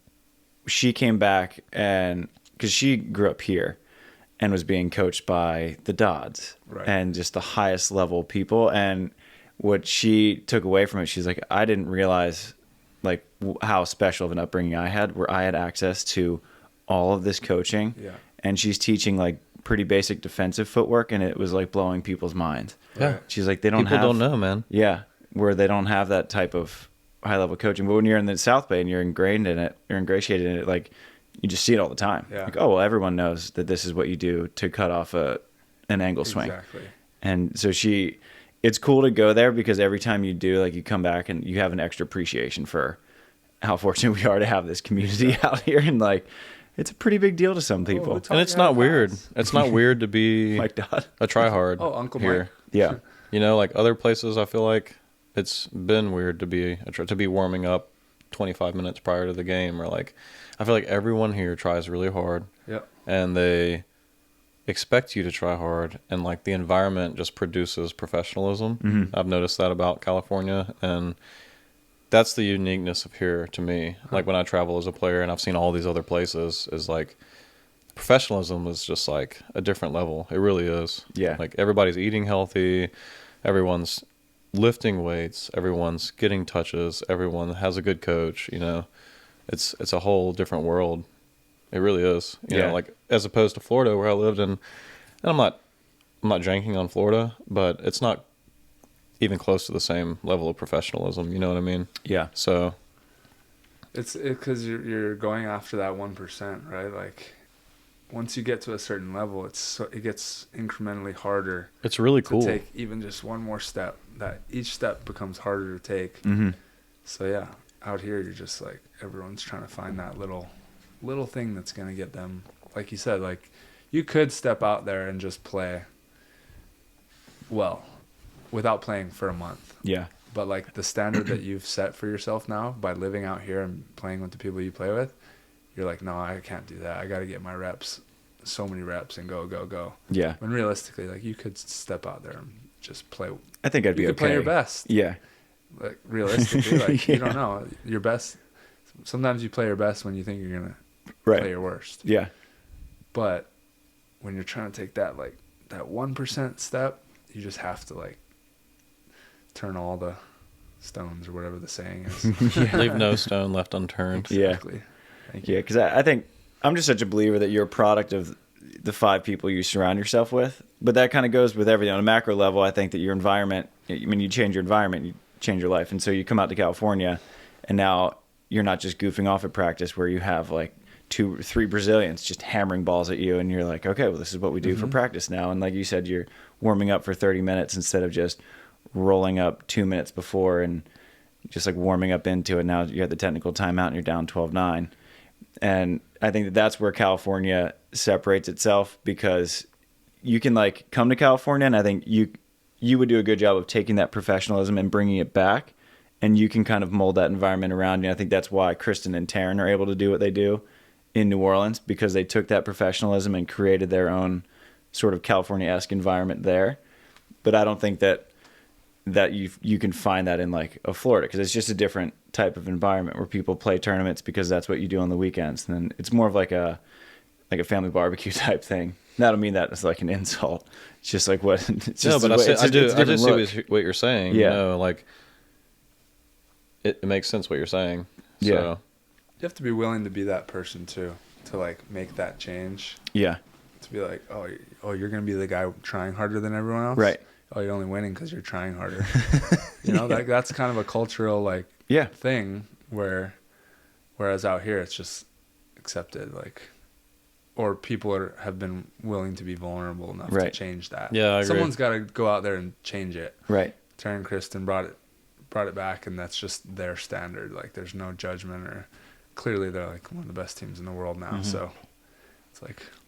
she came back, and because she grew up here and was being coached by the Dodds Right. and just the highest level people. And what she took away from it, she's like, I didn't realize like how special of an upbringing I had, where I had access to all of this coaching. Yeah. And she's teaching like pretty basic defensive footwork, and it was like blowing people's minds. yeah, She's like, people don't know, man. Yeah, where they don't have that type of high level coaching. But when you're in the South Bay and you're ingrained in it, you're ingratiated in it, like you just see it all the time. Yeah. Like, oh well, everyone knows that this is what you do to cut off an angle swing. Exactly. And so it's cool to go there, because every time you do, like you come back and you have an extra appreciation for how fortunate we are to have this community out here, and like it's a pretty big deal to some people. And it's not weird. It's not weird to be Mike Dodd. a tryhard. Oh, Uncle here. Yeah. Like other places, I feel like it's been weird to be warming up 25 minutes prior to the game, or like I feel like everyone here tries really hard. Yep. And they expect you to try hard, and like the environment just produces professionalism. Mm-hmm. I've noticed that about California, and that's the uniqueness of here to me. Like when I travel as a player and I've seen all these other places, is like professionalism is just like a different level. It really is. Yeah. Like everybody's eating healthy, everyone's lifting weights, everyone's getting touches, everyone has a good coach, It's a whole different world. It really is. You know, like as opposed to Florida where I lived in, and I'm not drinking on Florida, but it's not even close to the same level of professionalism. You know what I mean? Yeah. So It's because you're going after that 1%, right? Like once you get to a certain level, it gets incrementally harder. it's really cool. To take even just one more step. That each step becomes harder to take. Mm-hmm. So yeah, out here you're just like everyone's trying to find that little thing that's gonna get them. Like you said, like you could step out there and just play well without playing for a month. Yeah. But like the standard that you've set for yourself now by living out here and playing with the people you play with, you're like, no, I can't do that. I got to get my reps, so many reps, and go. Yeah. When realistically, like you could step out there and just play. I think I'd be You could okay. play your best. Yeah. Like realistically, like Yeah. you don't know your best. Sometimes you play your best when you think you're gonna play your worst. Yeah. But when you're trying to take that 1% step, you just have to turn all the stones or whatever the saying is. Leave no stone left unturned. Exactly. Thank you. Yeah, because I think I'm just such a believer that you're a product of the 5 people you surround yourself with. But that kind of goes with everything. On a macro level, I think that your environment, you change your environment, you change your life. And so you come out to California, and now you're not just goofing off at practice where you have 2 or 3 Brazilians just hammering balls at you, and you're like, okay, well, this is what we do for practice now. And like you said, you're warming up for 30 minutes instead of just rolling up 2 minutes before and just warming up into it. Now you're at the technical timeout and you're down 12-9. And I think that that's where California separates itself, because you can come to California, and I think you would do a good job of taking that professionalism and bringing it back, and you can kind of mold that environment around you. I think that's why Kristen and Taryn are able to do what they do in New Orleans, because they took that professionalism and created their own sort of California-esque environment there. But I don't think that you can find that in a Florida, because it's just a different type of environment where people play tournaments because that's what you do on the weekends. And then it's more of a family barbecue type thing. And I don't mean that as an insult. It's just what. It's just no, but I do see what you're saying. Yeah. It makes sense what you're saying. So. Yeah. You have to be willing to be that person too, to make that change. Yeah. To be oh, you're gonna be the guy trying harder than everyone else. Right. Oh, you're only winning because you're trying harder. That's kind of a cultural thing whereas out here it's just accepted, or people have been willing to be vulnerable enough to change that. Yeah, I agree. Someone's got to go out there and change it. Right. Taryn and Kristen brought it back, and that's just their standard. There's no judgment, or clearly they're one of the best teams in the world now. So it's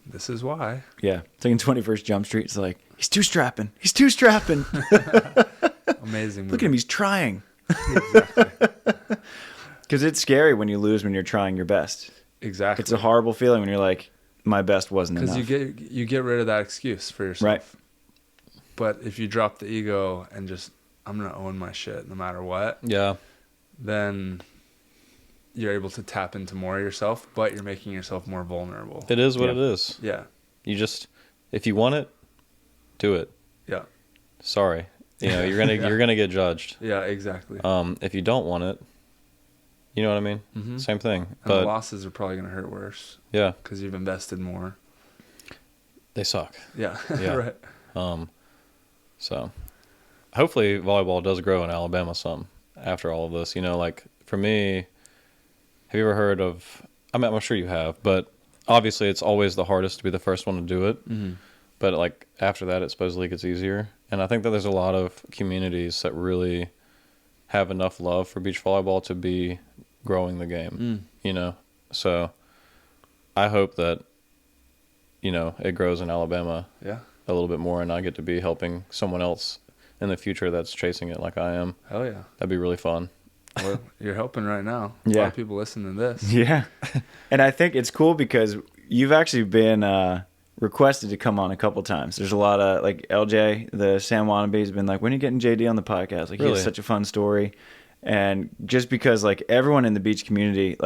this is why. Yeah. In 21st Jump Street, it's he's too strapping. He's too strapping. Amazing movie. Look at him. He's trying. Exactly. Because it's scary when you lose when you're trying your best. Exactly. It's a horrible feeling when you're my best wasn't enough. Because you get rid of that excuse for yourself. Right. But if you drop the ego and just, I'm going to own my shit no matter what. Yeah. Then you're able to tap into more of yourself, but you're making yourself more vulnerable. It is what it is. Yeah. You just, if you want it, do it. Yeah. Sorry. You're gonna get judged. Yeah, exactly. If you don't want it, you know what I mean? Mm-hmm. Same thing. And But the losses are probably going to hurt worse. Yeah. Because you've invested more. They suck. Yeah. Yeah. Right. So hopefully volleyball does grow in Alabama some after all of this. For me, have you ever heard of, I'm sure you have, but obviously it's always the hardest to be the first one to do it. Mm-hmm. But after that, it supposedly gets easier. And I think that there's a lot of communities that really have enough love for beach volleyball to be growing the game, So I hope that, it grows in Alabama a little bit more, and I get to be helping someone else in the future that's chasing it like I am. Hell yeah. That'd be really fun. Well, you're helping right now. A Yeah. lot of people listening to this. Yeah. And I think it's cool because you've actually been requested to come on a couple times. There's a lot of LJ, the Sam Wannabe, has been when are you getting JD on the podcast? He Really? has such a fun story. And just because everyone in the beach community,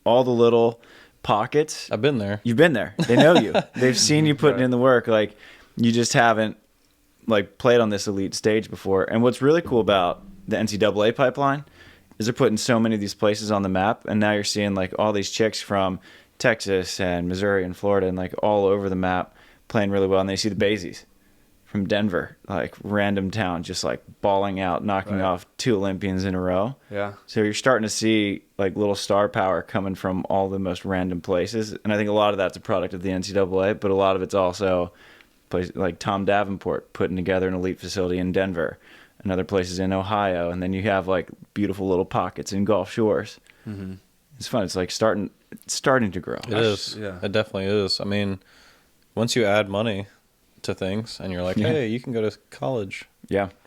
all the little pockets, I've been there. you've been there. They know you. They've seen you putting in the work. You just haven't played on this elite stage before. And what's really cool about the NCAA pipeline is they're putting so many of these places on the map, and now you're seeing all these chicks from Texas and Missouri and Florida and all over the map playing really well. And they see the Bazies from Denver, random town, just balling out, knocking off 2 Olympians in a row. Yeah. So you're starting to see little star power coming from all the most random places. And I think a lot of that's a product of the NCAA, but a lot of it's also places like Tom Davenport putting together an elite facility in Denver and other places in Ohio. And then you have beautiful little pockets in Gulf Shores. Mm-hmm. It's fun. It's starting to grow. It is. Yeah. It definitely is. I mean, once you add money to things and you're hey, you can go to college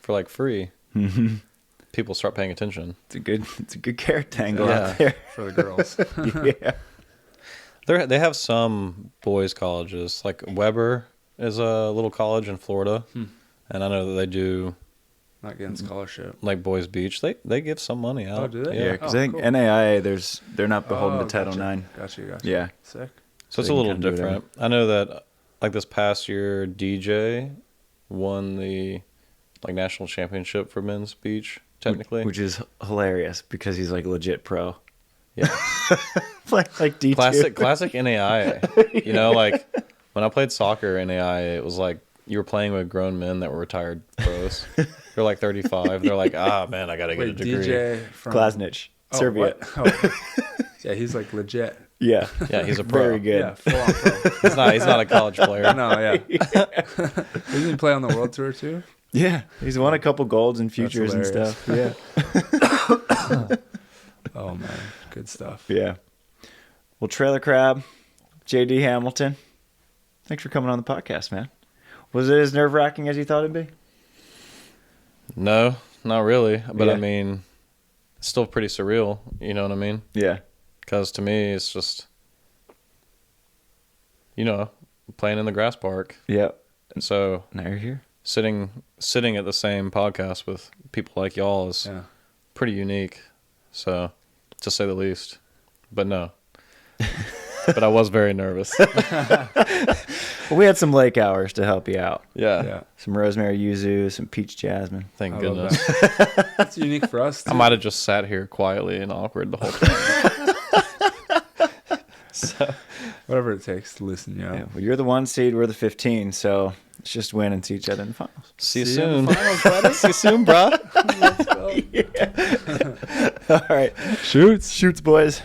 for free, people start paying attention. It's a good carrot tangle Yeah. out there. For the girls. Yeah. They have some boys' colleges. Weber is a little college in Florida, and I know that they do not getting scholarship. Like Boys Beach, they give some money out. Oh, do they? Yeah, because Oh, I think cool. NAIA, they're not beholden to Title gotcha. IX. Gotcha. Yeah. Sick. So it's they a can little kinda do different. I know that like this past year, DJ won the like national championship for men's beach, technically. Which is hilarious because he's like legit pro. Yeah. like D2. Classic NAIA. You know, like when I played soccer NAIA, it was like you were playing with grown men that were retired pros. They're like 35. They're like, man, I got to get a degree. DJ from Glasnich, Serbia. What? Oh. Yeah, he's like legit. Yeah. Yeah, he's a pro. Very good. Yeah, full on pro. He's not a college player. No, yeah. Doesn't he play on the World Tour too? Yeah. He's won a couple golds and futures and hilarious. stuff. Yeah. Oh man, good stuff. Yeah. Well, Trailer Crab, JD Hamilton, thanks for coming on the podcast, man. Was it as nerve-wracking as you thought it'd be? No, not really. But Yeah. I mean, it's still pretty surreal. You know what I mean? Yeah. Because to me, it's just, playing in the grass park. Yeah. And so Now you're here. sitting at the same podcast with people like y'all is pretty unique. So, to say the least. But no. But I was very nervous. Well, we had some lake hours to help you out. Yeah. Some rosemary yuzu, some peach jasmine. Thank I love goodness. that. That's unique for us too. I might have just sat here quietly and awkward the whole time. So, Whatever it takes to loosen you up. yeah, well, you're the 1 seed, we're the 15, so let's just win and see each other in the finals. See you See you soon. in the finals, buddy. See you soon, bro. Let's go. All right. Shoots. Shoots, boys.